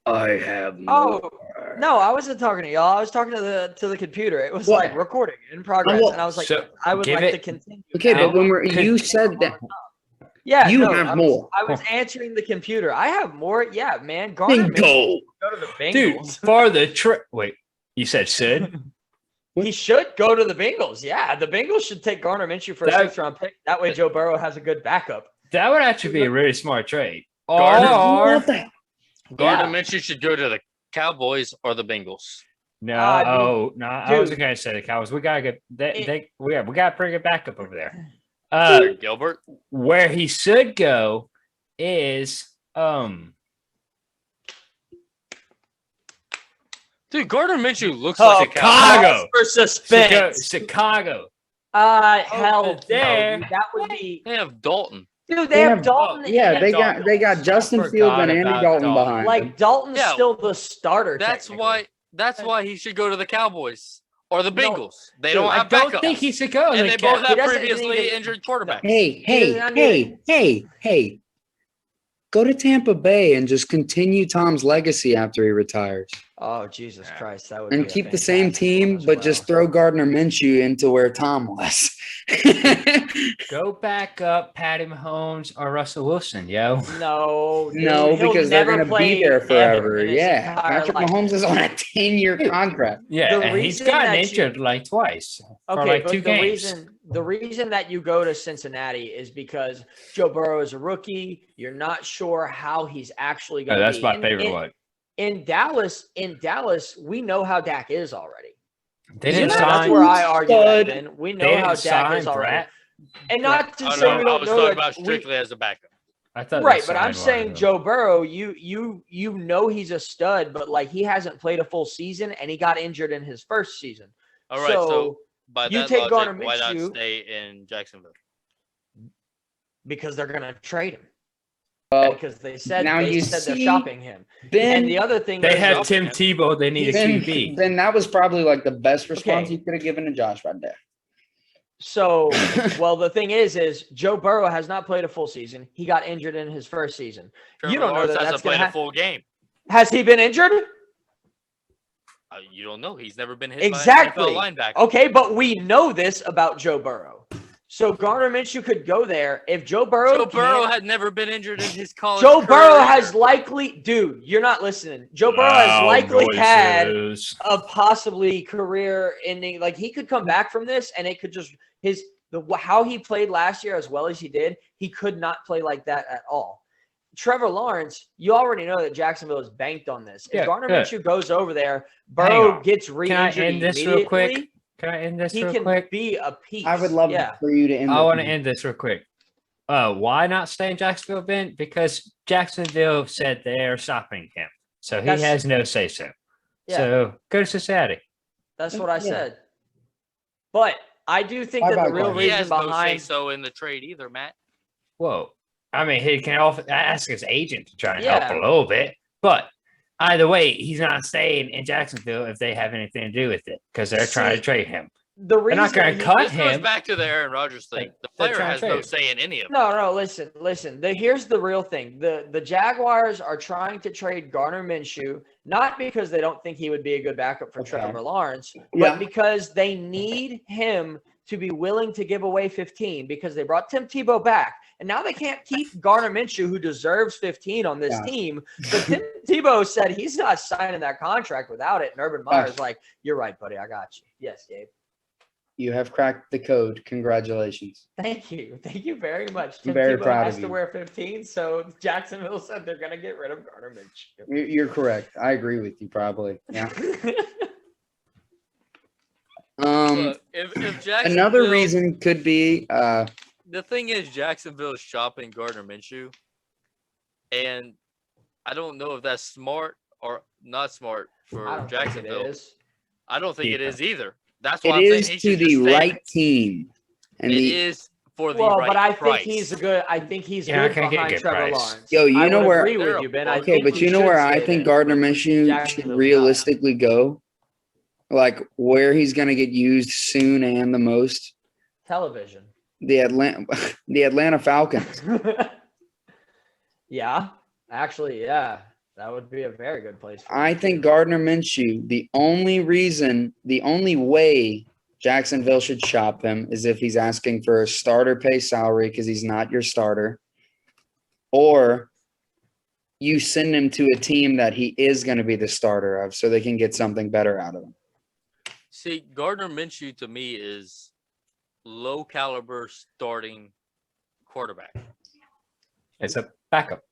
I have more. Oh no, I wasn't talking to y'all. I was talking to the computer. It was What? like recording in progress, well, and I was like, so I would give like to it- continue. Okay, but And when we're could- you said that Yeah, you no, have I was- more. I was answering the computer. I have more. Yeah, man. Garner Minshew Bingo. should go to the Dude, Bengals. for the trip. Wait, you said should? He should go to the Bengals. Yeah, the Bengals should take Garner Minshew for a That- 6th round pick. That way, Joe Burrow has a good backup. That would actually be a really smart trade. Gardner- Or What the- Gardner Minshew should go to the Cowboys or the Bengals. no, Dude, I wasn't gonna say the Cowboys. We gotta get we got a pretty good backup over there. Gilbert. Where he should go is Dude, Gardner Minshew looks like a Cowboy. Chicago. For suspense. Chicago. Hell Over there. no, that would be. They have Dalton. Dude, they have Dalton. Yeah, and- they got Justin Forgot Fields and Andy about Dalton Dalton. behind. like them. Dalton's Yeah. still the starter. That's technically. why he should go to the Cowboys or the No, Bengals. They dude, don't I have don't backups. think he should go. and to they the both Cow- have doesn't previously even- injured quarterbacks. Hey. Go to Tampa Bay and just continue Tom's legacy after he retires. Oh Jesus Yeah. Christ, that would And be a keep the same fantastic team, one as but just well. throw Gardner Minshew into where Tom was. Go back up Patty Mahomes or Russell Wilson, yo. No, dude, No, he'll because they're never going to play be there ever forever. in his Yeah. entire Patrick life. Mahomes is on a 10-year contract. Yeah, The and he's reason gotten that you- injured like twice for Okay, like but 2 games. the reason that you go to Cincinnati is because Joe Burrow is a rookie. You're not sure how he's actually going Oh, to that's be. my favorite one. In Dallas, we know how Dak is already. They So didn't that's sign. where I argue that, Stud. Ben. We They know how didn't Dak sign is already. Brett. And not to Oh, say no, we I don't was know talking that about we- strictly as a backup. I thought they Right, but I'm signed one saying of them. Joe Burrow, you know he's a stud, but like he hasn't played a full season and he got injured in his first season. All right, so by you that take logic, Gardner why not Minshew- stay in Jacksonville? Because they're gonna trade him. Well, Because they said now you they're see, shopping him. Ben, And the other thing They is- have Tim Tebow. They need a Ben, QB. Ben, that was probably like the best response Okay. you could have given to Josh right there. So, well, the thing is Joe Burrow has not played a full season. He got injured in his first season. Trevor You don't know Lawrence that hasn't that's gonna played a happen. full game. Has he been injured? You don't know. He's never been hit Exactly. by an NFL linebacker. Okay, but we know this about Joe Burrow. So Gardner Minshew could go there if Joe Burrow. Joe Burrow can't- had never been injured in his college Joe career Burrow either. has likely, dude, you're not listening. Joe Burrow has likely had a possibly career-ending. Like he could come back from this, and it could just how he played last year as well as he did. He could not play like that at all. Trevor Lawrence, you already know that Jacksonville is banked on this. If Yeah, Gardner yeah. Minshew goes over there, Hang Burrow on. gets Can I re-injured end this real quick? immediately, Can I end this he real can quick? be a piece. I would love yeah. for you to end. I the want to thing. end this real quick. Why not stay in Jacksonville, Ben? Because Jacksonville said they're stopping him, so he That's- has no say so. Yeah. So go to Cincinnati. That's what I Yeah. said. But I do think Bye that the bye, real Gardner. He reason has no say behind so in the trade either, Matt. Whoa. I mean, he can ask his agent to try and Yeah. help a little bit, but either way, he's not staying in Jacksonville if they have anything to do with it because they're trying to See, trade him. the They're reason not going he- to cut This goes him. back to the Aaron Rodgers thing. Like, The they're player trying has to no trade. say in any of it. No, listen. Here's the real thing. The Jaguars are trying to trade Gardner Minshew, not because they don't think he would be a good backup for Okay. Trevor Lawrence, Yeah. but because they need him to be willing to give away 15 because they brought Tim Tebow back. And now they can't keep Gardner Minshew, who deserves 15 on this Yeah. team. So Tim Tebow said he's not signing that contract without it. And Urban Meyer's like, you're right, buddy. I got you. Yes, Gabe. You have cracked the code. Congratulations. Thank you. Thank you very much. I'm Tim very Tebow proud has of to you. wear 15. So Jacksonville said they're going to get rid of Gardner Minshew. You're correct. I agree with you. Probably. Yeah. Look, if Jacksonville, Another reason could be the thing is Jacksonville is shopping Gardner Minshew, and I don't know if that's smart or not smart I for don't think it Jacksonville. is. I don't think it Yeah. is either. That's it why I'm is saying he to should the just stay. right team, and It the is for the Well, right but I price. think he's a good. I think he's Yeah, I good can get behind good Trevor price. Lawrence. Yo, you I know would where- agree They're with you, Ben. I okay, think but he you know should where I stay think there. Gardner Minshew should Jacksonville's realistically go, like where he's going to get used soon and the most. Television. The Atlanta Falcons. Yeah, actually, yeah, that would be a very good place. For I him, think too. Gardner Minshew, the only way Jacksonville should shop him is if he's asking for a starter pay salary because he's not your starter, or you send him to a team that he is going to be the starter of so they can get something better out of him. See, Gardner Minshew to me is low caliber starting quarterback. It's a backup.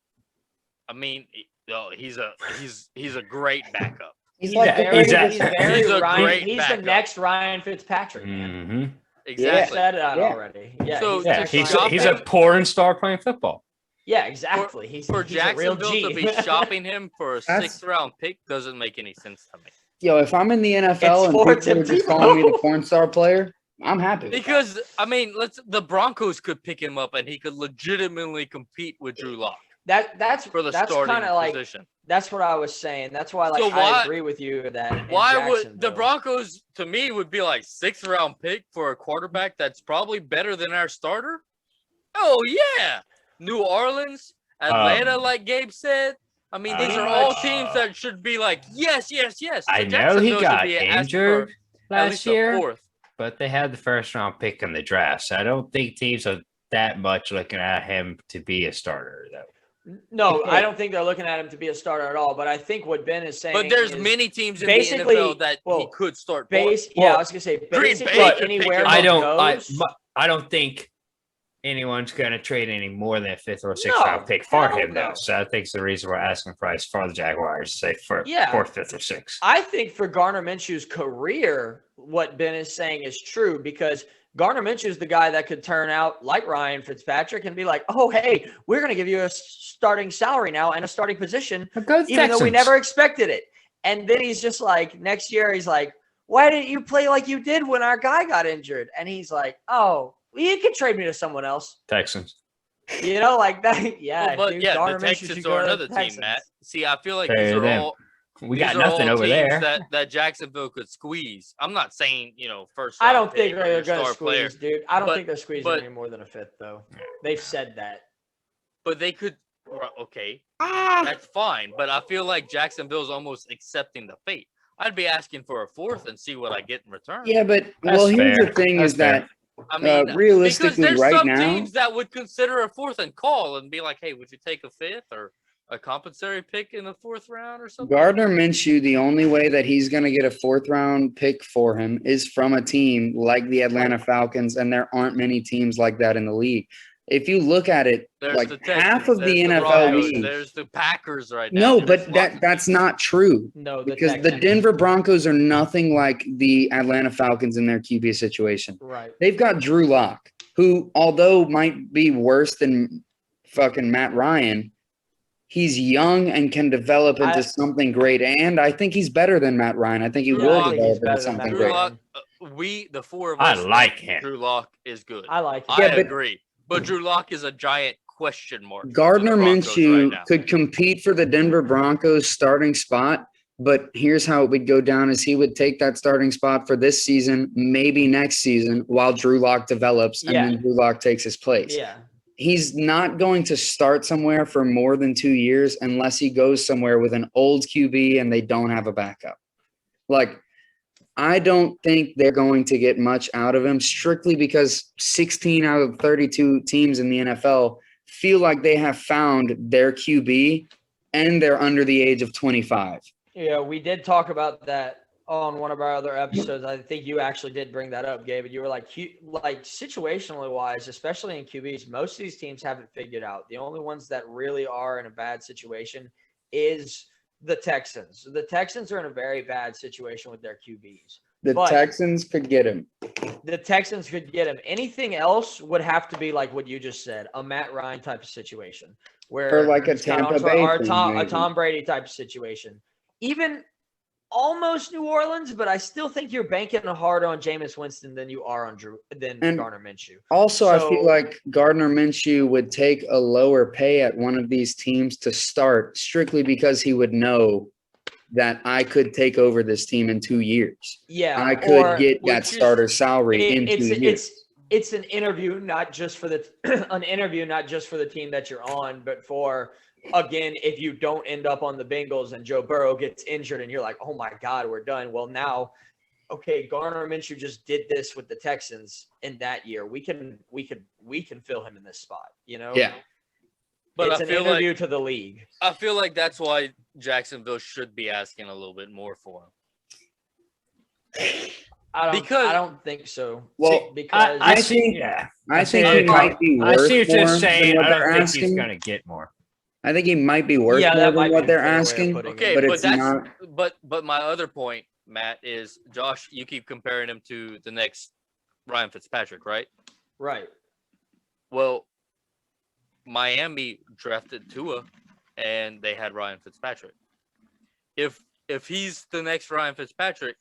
I mean, he's a great backup. He's Yeah, very, he's a- he's very he's a Ryan. great He's the backup. next Ryan Fitzpatrick. Man. Mm-hmm. You Exactly. said that Yeah. already. Yeah, So, he's Yeah, next he's Ryan he's a Fitzpatrick. porn star playing football. Yeah, exactly. He's For he's a real Jacksonville G. to be shopping him for a That's- 6th round pick doesn't make any sense to me. Yo, if I'm in the NFL It's and for people are Tim just calling me the Tebow. porn star player, I'm happy. with that. Because I mean, the Broncos could pick him up and he could legitimately compete with Drew Lock that's for the that's starting kind of like position. that's what I was saying. That's why like So I why- agree with you that in Why would the Jacksonville- Broncos to me would be like 6th round pick for a quarterback that's probably better than our starter? Oh yeah. New Orleans, Atlanta, like Gabe said. I mean, these are all teams that should be like, yes, yes, yes. I So know he Jacksonville should got be asking injured for at last least a year, 4th. but they had the first round pick in the draft. So I don't think teams are that much looking at him to be a starter, though. No, I don't think they're looking at him to be a starter at all. But I think what Ben is saying. But there's is many teams in the basically- NFL that he well, could start for. base. Well, Yeah, I was gonna say Green basically Bay could anywhere. pick him I up. he goes- I don't think anyone's going to trade any more than a 5th or 6th No, round pick for hell him, no. though. So I think it's the reason we're asking price for the Jaguars, say for Yeah. 4th, 5th, or 6th. I think for Gardner Minshew's career, what Ben is saying is true because Gardner Minshew is the guy that could turn out like Ryan Fitzpatrick and be like, "Oh, hey, we're going to give you a starting salary now and a starting position, Go even though we never expected it." And then he's just like, next year, he's like, "Why didn't you play like you did when our guy got injured?" And he's like, "Oh, well, you can trade me to someone else." Texans. You know, like that. Yeah, Well, but dude, yeah, Gardner the Minshew Texans should go are to the another team, Texans. Matt. See, I feel like Hey, these are them. all We these got are nothing all over teams there. that Jacksonville could squeeze. I'm not saying, first. I round don't think pick or they're your going to star player, squeeze, dude. I don't But- think they're squeezing but- any more than a 5th, though. They've said that. but they could. Okay, Ah. that's fine. But I feel like Jacksonville's almost accepting the fate. I'd be asking for a 4th and see what I get in return. Yeah, but That's here's fair. the thing That's is that I mean, because realistically, there's right some now, teams that would consider a 4th and call and be like, "Hey, would you take a 5th or a compensatory pick in the 4th round or something?" Gardner Minshew, the only way that he's going to get a 4th round pick for him is from a team like the Atlanta Falcons, and there aren't many teams like that in the league. If you look at it, There's like the half Texans, of the there's NFL Broncos, league. there's the Packers right now. No, and there's but lots of that's not true No, because the Texans. Denver Broncos are nothing like the Atlanta Falcons in their QB situation. Right. They've got Drew Lock, who, although might be worse than fucking Matt Ryan, he's young and can develop into I- something great. And I think he's better than Matt Ryan. I think he Drew will Lock develop is into better than something Matt Drew great. Ryan. Lock, the four of I us, like think him. Drew Lock is good. I like it. I Yeah, but- agree, but Drew Lock is a giant question mark. for the Gardner Broncos Minshew right now. could compete for the Denver Broncos starting spot, but here's how it would go down is he would take that starting spot for this season, maybe next season, while Drew Lock develops, and Yeah. then Drew Lock takes his place. Yeah. He's not going to start somewhere for more than 2 years unless he goes somewhere with an old QB and they don't have a backup. Like, I don't think they're going to get much out of him strictly because 16 out of 32 teams in the NFL feel like they have found their QB and they're under the age of 25. Yeah, we did talk about that on one of our other episodes. I think you actually did bring that up, Gabe. And you were like situationally wise, especially in QBs, most of these teams haven't figured out. The only ones that really are in a bad situation is the Texans. The Texans are in a very bad situation with their QBs. The But- Texans could get him. The Texans could get him. Anything else would have to be like what you just said, a Matt Ryan type of situation, where Or like a it's kinda Tampa on Bay or a thing, Tom, a maybe. Tom Brady type of situation. Even almost New Orleans, but I still think you're banking harder on Jameis Winston than you are on And- Gardner Minshew. Also, I So- feel like Gardner Minshew would take a lower pay at one of these teams to start strictly because he would know that I could take over this team in 2 years. Yeah, I or could get which that is- starter salary in 2 it's years. it's an interview, not just for the an interview, not just for the team that you're on, but for again, if you don't end up on the Bengals and Joe Burrow gets injured and you're like, oh my God, we're done. Well, now, okay, Garner Minshew just did this with the Texans in that year. We can fill him in this spot. You know, Yeah. But it's I an feel interview like to the league. that's why Jacksonville should be asking a little bit more for him. I don't think so. Well, because I think- yeah. I think see he might be I worth see what more you're than saying. what I they're don't think he's asking. going to get more. I think he might be worth Yeah, more that might than be what a they're fair way of asking. putting it. Okay, but but it's that's not. but my other point, Matt, is Josh. You keep comparing him to the next Ryan Fitzpatrick, right? right. Well, Miami drafted Tua, and they had Ryan Fitzpatrick. If he's the next Ryan Fitzpatrick,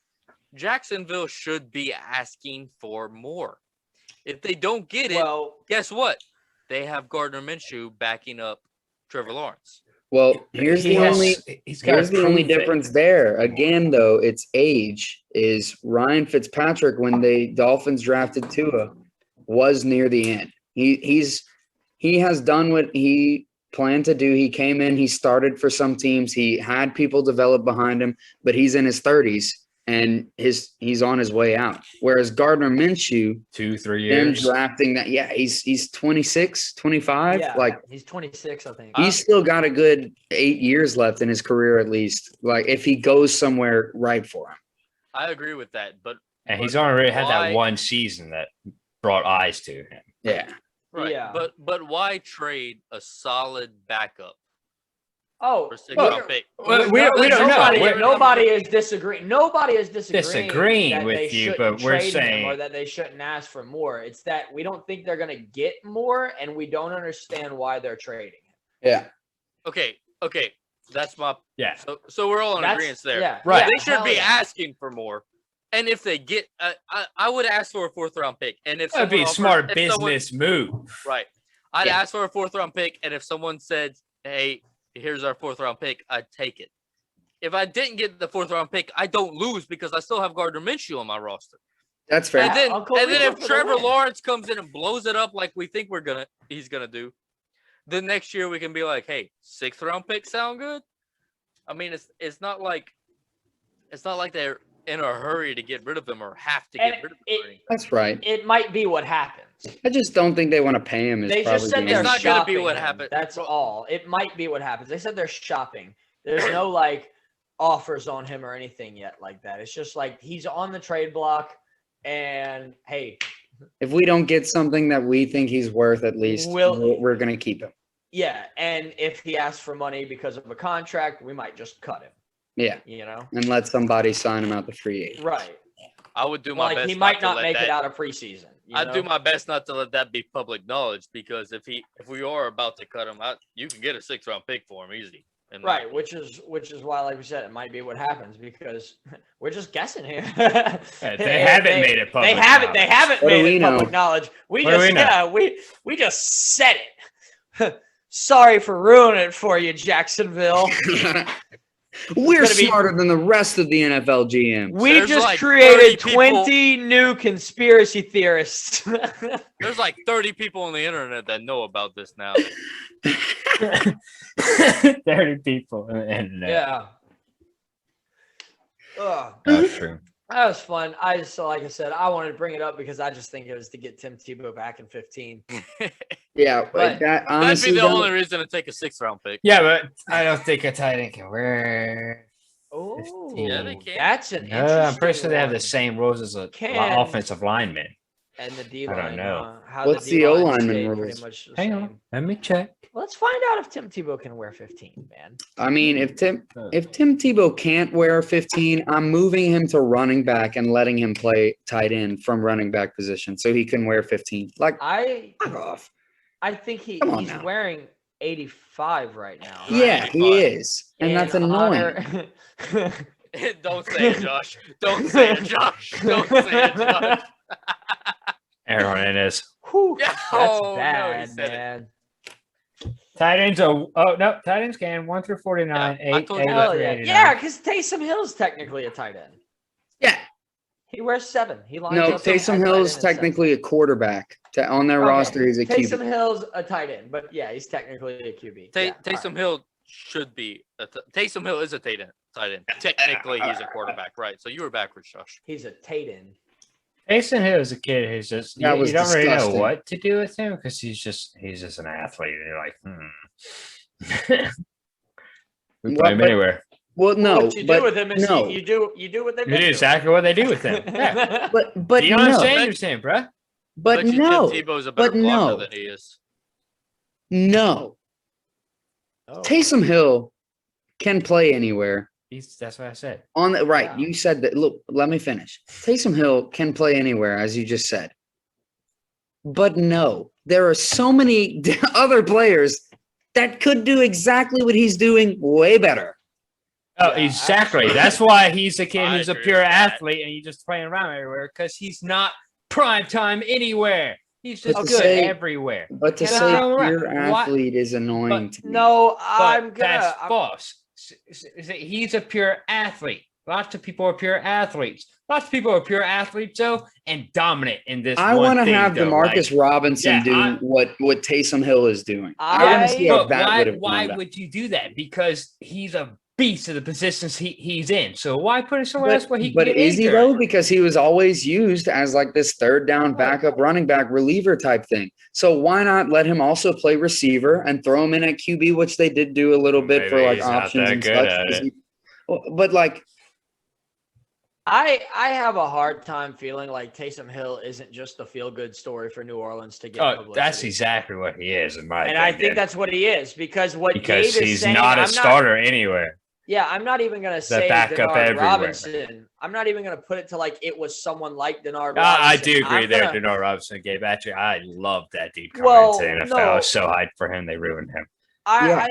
Jacksonville should be asking for more. If they don't get it, Well, guess what? They have Gardner Minshew backing up Trevor Lawrence. Well, here's the only He's gotta here's the only prove it. difference there. Again, though, it's age. Is Ryan Fitzpatrick when the Dolphins drafted Tua was near the end. He has done what he planned to do. He came in, he started for some teams, he had people develop behind him, but he's in his 30s and he's on his way out. Whereas Gardner Minshew, 2-3 them years. drafting that, he's 26, 25. yeah, Like he's 26, I think. he's still got a good 8 years left in his career at least. Like if he goes somewhere right for him. I agree with that, but And he's already had why- that one season that brought eyes to him. Yeah. right. Yeah. But why trade a solid backup Oh, for a sixth Well, round pick? well, we don't know. Nobody, We're- nobody is disagreeing. Nobody is Disagreeing that with they you, shouldn't but we're trade him saying- or that they shouldn't ask for more. It's that we don't think they're going to get more, and we don't understand why they're trading him. Yeah. Okay, that's my Yeah. so we're all in That's- agreement there. Yeah, Right. yeah, They should hell be yeah. asking for more. And if they get, I would ask for a 4th round pick. And if That'd be a someone smart offered- if someone- business move. right? I'd Yeah. ask for a 4th round pick, and if someone said, "Hey, here's our 4th round pick," I'd take it. If I didn't get the 4th round pick, I don't lose because I still have Gardner Minshew on my roster. That's fair. And then, Uncle and then Rico if for the Trevor win. Lawrence comes in and blows it up like we think he's gonna do, then next year we can be like, "Hey, 6th round pick sound good?" I mean, it's not like they're in a hurry to get rid of him or have to get And rid of him. it- or anything. That's right. It might be what happens. I just don't think they want to pay him. Is They probably just said the they're It's answer. not gonna be shopping what him. happened. That's all. It might be what happens. They said they're shopping. There's no like offers on him or anything yet like that. It's just like he's on the trade block, and hey, If we don't get something that we think he's worth, at least we're going to keep him. yeah. And if he asks for money because of a contract, we might just cut him. Yeah, You know, and let somebody sign him out the free agent. right? I would do my Like best. he might to not let make it that- out of preseason. I'd do my best not to let that be public knowledge because if we are about to cut him out, you can get a 6th round pick for him easy. in my Right, opinion. which is why, like we said, it might be what happens because we're just guessing here. They haven't made it public. They haven't What do made we it public know? knowledge. We What do just we know? yeah, we just said it. Sorry for ruining it for you, Jacksonville. We're gonna be- smarter than the rest of the NFL GMs. We There's just like created 30 people- 20 new conspiracy theorists. There's like 30 people on the internet that know about this now. 30 people on the internet. yeah. Ugh. That's true. That was fun. I just, like I said, I wanted to bring it up because I just think it was to get Tim Tebow back in 15. Yeah, But but that That'd honestly, be the though, only reason to take a 6th-round pick. Yeah, but I don't think a tight end can wear. Oh, Yeah, they can. that's an No, interesting I'm pretty sure they have the one. same rules as a Can- offensive lineman. And the D I don't line. know. How What's the the D-line O-lineman stayed rules? pretty much the Hang same. on, let me check. Let's find out if Tim Tebow can wear 15, man. I mean, if Tim Tebow can't wear 15, I'm moving him to running back and letting him play tight end from running back position so he can wear 15. Like, I fuck off. think Come on he's now. wearing 85 right now. Yeah, he 85. is, and that's In annoying. honor- Don't say it, Josh. Don't say it, Josh. Don't say it, Josh. Aaron Ennis. Whew, Yeah, that's oh, no, he bad, said it. man. Tight ends are no, tight ends can 1 through 49, Yeah, I 8, told you 8 that. Hell through yeah. 89. Yeah, because Taysom Hill's technically a tight end. Yeah, He wears 7. He lines no, up Taysom at tight Hill end is at 7. technically a quarterback. On their Okay, roster, he's a Taysom QB. Hill's a tight end, but yeah, he's technically a QB. Yeah, all Taysom right. Hill should be. Taysom Hill is a tight end. Technically, he's a quarterback, right? So you were backwards, Josh. He's a tight end. Taysom Hill is a kid who's just That you was don't really know disgusting. what to do with him because he's just an athlete. And you're like, we Well, play him but- anywhere. Well, no, what you do but with him is no, you do what they've You been do doing. exactly what they do with him. Yeah. but Deion no, Sanders, him, bruh. but Bet you no, Tim Tebow's a better but blocker no. than he is. no. Oh. Taysom Hill can play anywhere. That's what I said. On the right, Yeah. you said that. Look, let me finish. Taysom Hill can play anywhere, as you just said. But no, there are so many other players that could do exactly what he's doing way better. Oh, Yeah, exactly. actually. That's why he's a kid I who's a agree pure with that. athlete and you just playing around everywhere because he's not prime time anywhere. He's just But to good say- everywhere. But to Can say I- pure Why- athlete is annoying to me. No, But I'm that's gonna. false. He's a pure athlete. Lots of people are pure athletes. Lots of people are pure athletes, though, and dominant in this. I want want to have Demarcus Robinson yeah, do what Taysom Hill is doing. I want to see I- if But that why? would have Why gone would you do that? Because he's a beast of the positions he's in. So why put him somewhere else where he can But get is he injured? though? Because he was always used as like this third down backup running back reliever type thing. So why not let him also play receiver and throw him in at QB, which they did do a little bit for Maybe like he's not options that and good such. at it. But like, I have a hard time feeling like Taysom Hill isn't just a feel good story for New Orleans to get. Oh, that's publicity. exactly what he is, in my And opinion. I think that's what he is because what because Gabe is he's saying, not a I'm starter anywhere. Yeah, I'm not even gonna say backup Denard everywhere. Robinson. I'm not even gonna put it to like it was someone like Denard Robinson. I do agree I'm there, gonna- Denard Robinson, Gabe. Actually, I love that dude coming Well, into the NFL. no. I was so hyped for him. They ruined him. Yeah.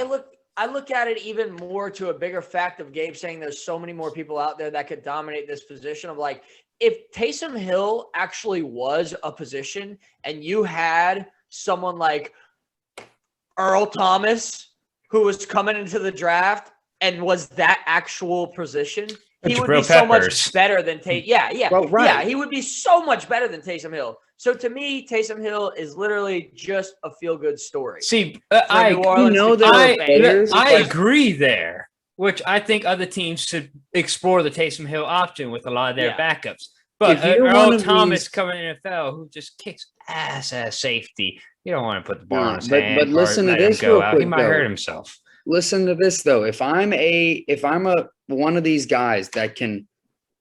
I look at it even more to a bigger fact of Gabe saying there's so many more people out there that could dominate this position of like if Taysom Hill actually was a position and you had someone like Earl Thomas who was coming into the draft and was that actual position, he would be Jabril so much Peppers. better than Taysom. Yeah. Well, right. Yeah, he would be so much better than Taysom Hill. So to me, Taysom Hill is literally just a feel-good story. See, For I New Orleans know to there keep are I, fans. players- I Because- agree there, which I think other teams should explore the Taysom Hill option with a lot of their Yeah. backups. But If you're one Earl of Thomas these- coming in NFL who just kicks ass as safety, you don't want to put the ball No, in his but hand. listen or to let him this go real out. He quick, might though. hurt himself. listen to this though. If I'm one of these guys that can,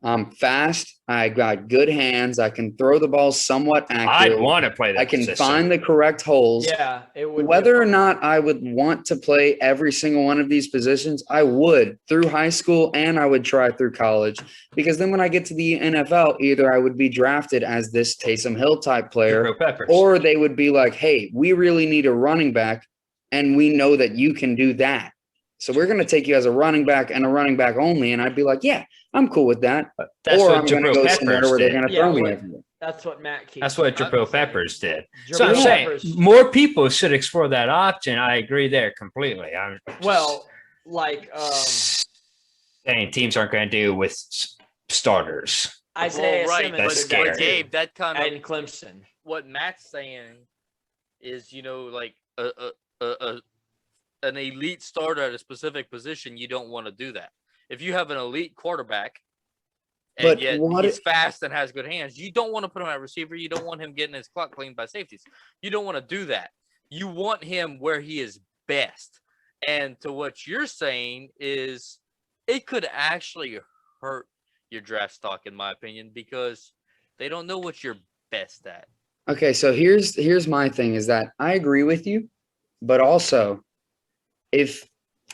I'm fast. I got good hands. I can throw the ball somewhat I'd accurately. want to play that. I can position. find the correct holes. Yeah, it would. be a Whether or fun- not I would want to play every single one of these positions, I would through high school and I would try through college. Because then when I get to the NFL, either I would be drafted as this Taysom Hill type player, Jabril Peppers. or they would be like, hey, we really need a running back, and we know that you can do that. So we're going to take you as a running back and a running back only. And I'd be like, yeah, I'm cool with that. That's or what I'm going to Jabril go somewhere Peppers where they're did. going to Yeah, throw me what- everywhere. That's what Matt keeps. That's what saying. Jabril Peppers did. So I'm Jabril saying Peppers- more people should explore that option. I agree there completely. I'm just Well, like saying teams aren't going to do with starters. Isaiah right, Simmons That's but, did scary. that but too, Gabe, that kind of and Clemson. what Matt's saying is, like an elite starter at a specific position, you don't want to do that. If you have an elite quarterback And But yet what he's if- fast and has good hands. You don't want to put him at receiver. You don't want him getting his clock cleaned by safeties. You don't want to do that. You want him where he is best. And to what you're saying is it could actually hurt your draft stock, in my opinion, because they don't know what you're best at. Okay, so here's my thing is that I agree with you, but also if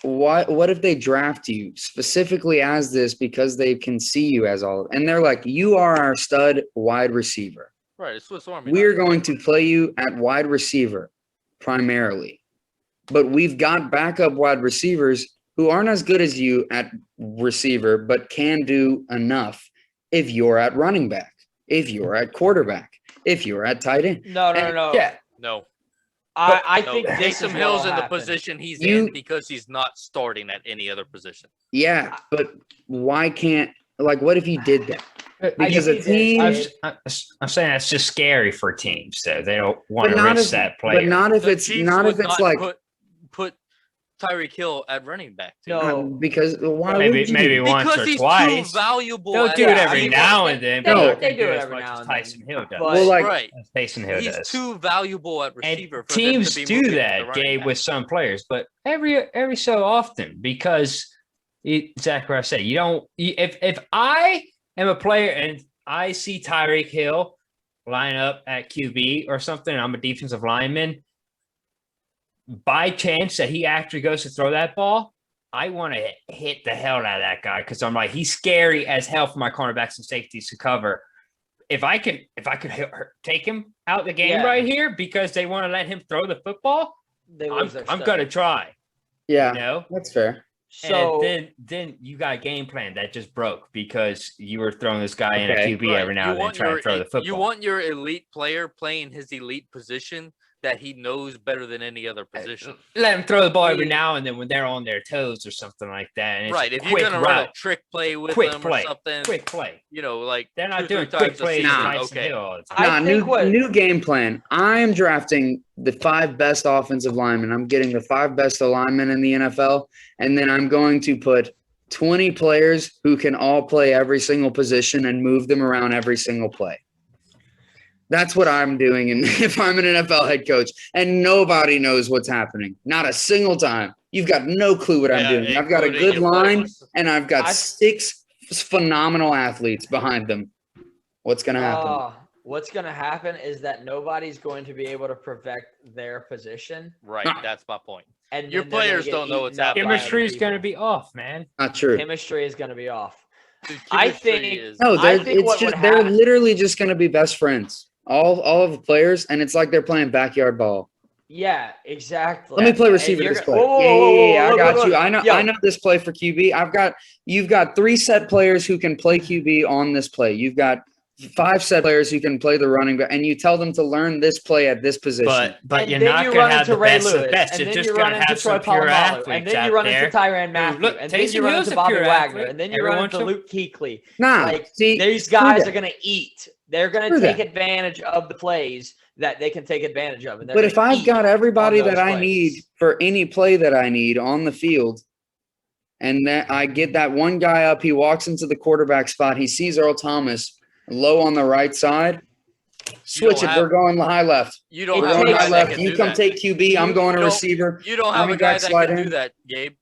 what if they draft you specifically as this because they can see you as all and they're like, you are our stud wide receiver. Right. It's Swiss Army. We're knife. going to play you at wide receiver primarily. But we've got backup wide receivers who aren't as good as you at receiver, but can do enough if you're at running back, if you're at quarterback, if you're at tight end. No, And- Yeah. No. I No. think this is Taysom Hill's what'll in the happen. position he's You- in because he's not starting at any other position. Yeah, but why can't like what if you did that? Because I a get team, this. I'm saying that's just scary for teams, though. They don't want but to not risk if that player. but not if The it's Chiefs not if would it's not like put Tyreek Hill at running back. too. No. because why maybe would you? maybe once Because or he's twice. too valuable. They'll at do it Yeah, every I mean, now they- and then. they- but not they gonna do it as every much now as and Tyson then. Hill does. But- Well, like Right. As Taysom Hill He's does. too valuable at receiver And for them teams to be do moving him to that, running Gabe, back. with some players, but every so often because exactly what I said. You don't. If I am a player and I see Tyreek Hill line up at QB or something, and I'm a defensive lineman, by chance that he actually goes to throw that ball, I want to hit the hell out of that guy because I'm like, he's scary as hell for my cornerbacks and safeties to cover. If I could take him out the game Yeah. right here because they want to let him throw the football, They lose their I'm stud. gonna try. yeah, You know, that's fair. So and then you got a game plan that just broke because you were throwing this guy in a Okay. QB every now and then trying to throw the football. You want your elite player playing his elite position that he knows better than any other position. Let him throw the ball every Yeah. now and then when they're on their toes or something like that. And it's Right. a If you're quick gonna run a route, trick play with quick them play, or something, quick play. you know, like They're not 2-3 doing quick times a plays with season, Tyson okay. Hill all the time. I Nah, think what- new game plan. I am drafting the 5 best offensive linemen. I'm getting the 5 best linemen in the NFL, and then I'm going to put 20 players who can all play every single position and move them around every single play. That's what I'm doing. And if I'm an NFL head coach and nobody knows what's happening, not a single time, you've got no clue what I'm Yeah, doing. I've got a including good your line players. and I've got I- 6 phenomenal athletes behind them. What's going to happen? what's going to happen is that nobody's going to be able to perfect their position. Right. Nah. That's my point. And Your then they're gonna players get don't know what's eaten up by happening. other Chemistry is going to people. be off, man. Not true. Chemistry is going to be off. Dude, I chemistry think- is- No, I they're, think it's what just would they're happen- literally just going to be best friends. All of the players, and it's like they're playing backyard ball. Yeah, exactly. Let me play And receiver you're this go- play. whoa, whoa, Yeah, whoa, whoa, yeah, I look, got look, you. look. Yo, I know this play for QB. You've got 3 set players who can play QB on this play. You've got 5 set players who can play the running back, and you tell them to learn this play at this position. But and you're then not you going run to have into the Ray best of Lewis, the best. and You're then just you going run to into have Troy some pure Polamalu, athletes and then out you run there. into Tyrann Matthew, look, and then you Taysom run Hill's into a Bobby pure Wagner, athlete. and then you Every run once into in a- Luke Kuechly. Nah, Like see, these screw guys that. are going to eat. They're going Screw to take that. advantage of the plays that they can take advantage of. And they're But if gonna I've eat got everybody on those that I plays. need for any play that I need on the field, and that I get that one guy up, he walks into the quarterback spot, he sees Earl Thomas low on the right side. Switch it. have- We're going high left. You It don't We're have a going takes- guy high that left. can You do come that. take QB. I'm You going to don't- receiver. You don't have a running guy back that slide can in. do that, Gabe.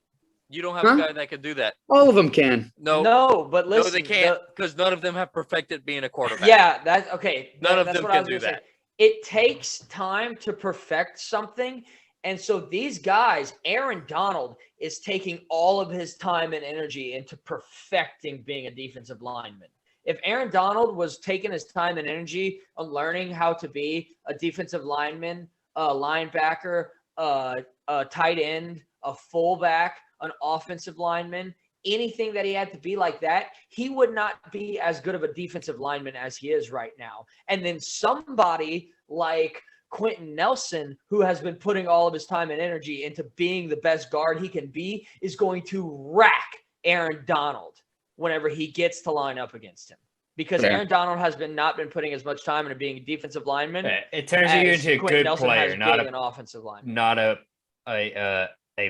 You don't have Huh? a guy that can do that. All of them can. No, No, but no, listen, they can't because none of them have perfected being a quarterback. Yeah, that's okay. None of that's them what I can was do gonna say. that. It takes time to perfect something. And so these guys, Aaron Donald is taking all of his time and energy into perfecting being a defensive lineman. If Aaron Donald was taking his time and energy on learning how to be a defensive lineman, a linebacker, a tight end, a fullback, an offensive lineman, anything that he had to be like that, he would not be as good of a defensive lineman as he is right now. And then somebody like Quentin Nelson, who has been putting all of his time and energy into being the best guard he can be, is going to rack Aaron Donald whenever he gets to line up against him. Because Fair. Aaron Donald has not been putting as much time into being a defensive lineman It turns you as into a Quentin good Nelson player, has not being a an offensive lineman. not a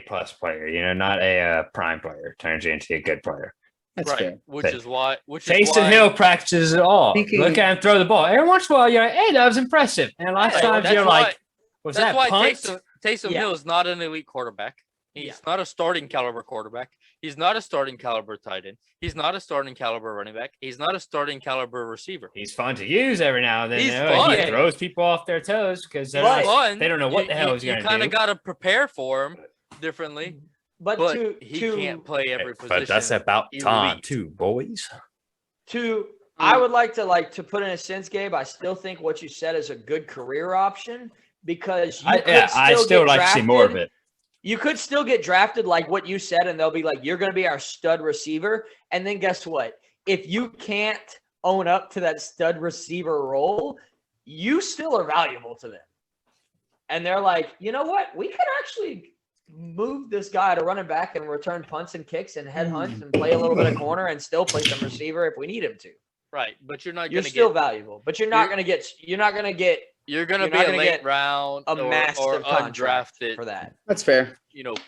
plus player. You know, not a prime player. Turns you into a good player. That's right. fair. Which But is why. Which is Taysom why. Hill practices it all. Speaking- Look at him throw the ball. Every once in a while, you're like, hey, that was impressive. And a lot of Right, times that's you're why- like, was That's that why punt? Taysom Yeah. Hill is not an elite quarterback. He's Yeah. not a starting caliber quarterback. He's not a starting caliber tight end. He's not a starting caliber running back. He's not a starting caliber receiver. He's fun to use every now and then. He's you know, fun. He throws people off their toes because they're But- not, Fun. they don't know what the hell he's You going to kind do. of got to prepare for him differently, But, but to he to can't play every position. about time, too, boys. I would like to put in a sense, Gabe. I still think what you said is a good career option because you could I still get like to see more of drafted. it. You could still get drafted like what you said, and they'll be like, "You're going to be our stud receiver." And then guess what? If you can't own up to that stud receiver role, you still are valuable to them. And they're like, you know what? We could actually move this guy to running back and return punts and kicks and head hunts and play a little bit of corner and still play some receiver if we need him to. Right, but you're not You're going to still get. valuable, but you're not you're- going to get. You're not going to get You're going to you're be not a gonna late get round a or massive contract undrafted, for that. That's fair.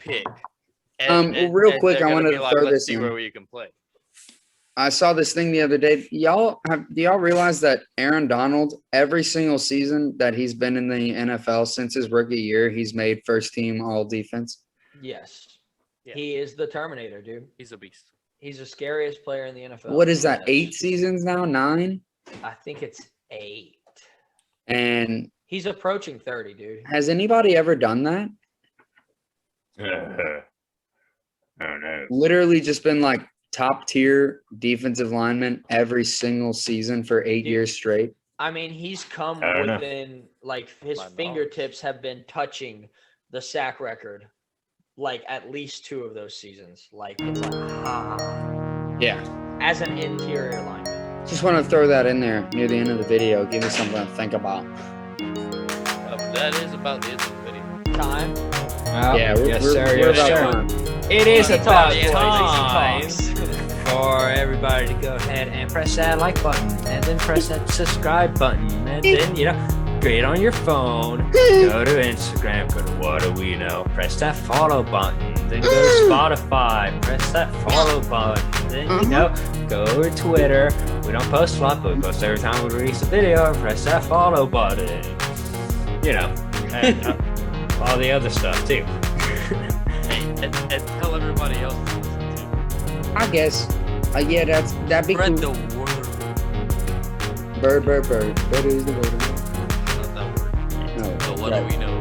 pick. Well, real quick, they're I gonna wanted be to like, throw "Let's this see in. where you can play." I saw this thing the other day. Do y'all realize that Aaron Donald, every single season that he's been in the NFL since his rookie year, he's made first team all defense? Yes, Yeah. he is the Terminator, dude. He's a beast. He's the scariest player in the NFL. What is that? Yes. 8 seasons now? 9? I think it's 8. And He's approaching 30, dude. has anybody ever done that? Oh no. Literally just been like top tier defensive lineman every single season for 8 Dude. years straight. I mean, he's come I don't know. within like his My knowledge. fingertips have been touching the sack record, like at least 2 of those seasons. Like it's like Yeah. as an interior lineman. Just want to throw that in there near the end of the video. Give me something to think about. That is about the end of the video. Time. Yeah, we're, yes, we're, sir. we're Yes, about sir. time. It is Easy about talks, boys, time easy talks. for everybody to go ahead and press that like button and then press that subscribe button and then, get on your phone, go to Instagram, go to What Do We Know, press that follow button, then go to Spotify, press that follow button, then, go to Twitter. We don't post a lot, but we post every time we release a video, press that follow button. And all the other stuff too. Hey, and tell everybody else to listen to. I guess. Yeah, that'd be Spread cool. the word. Bird. Bird is the word. Not that word. No, So what right. do we know?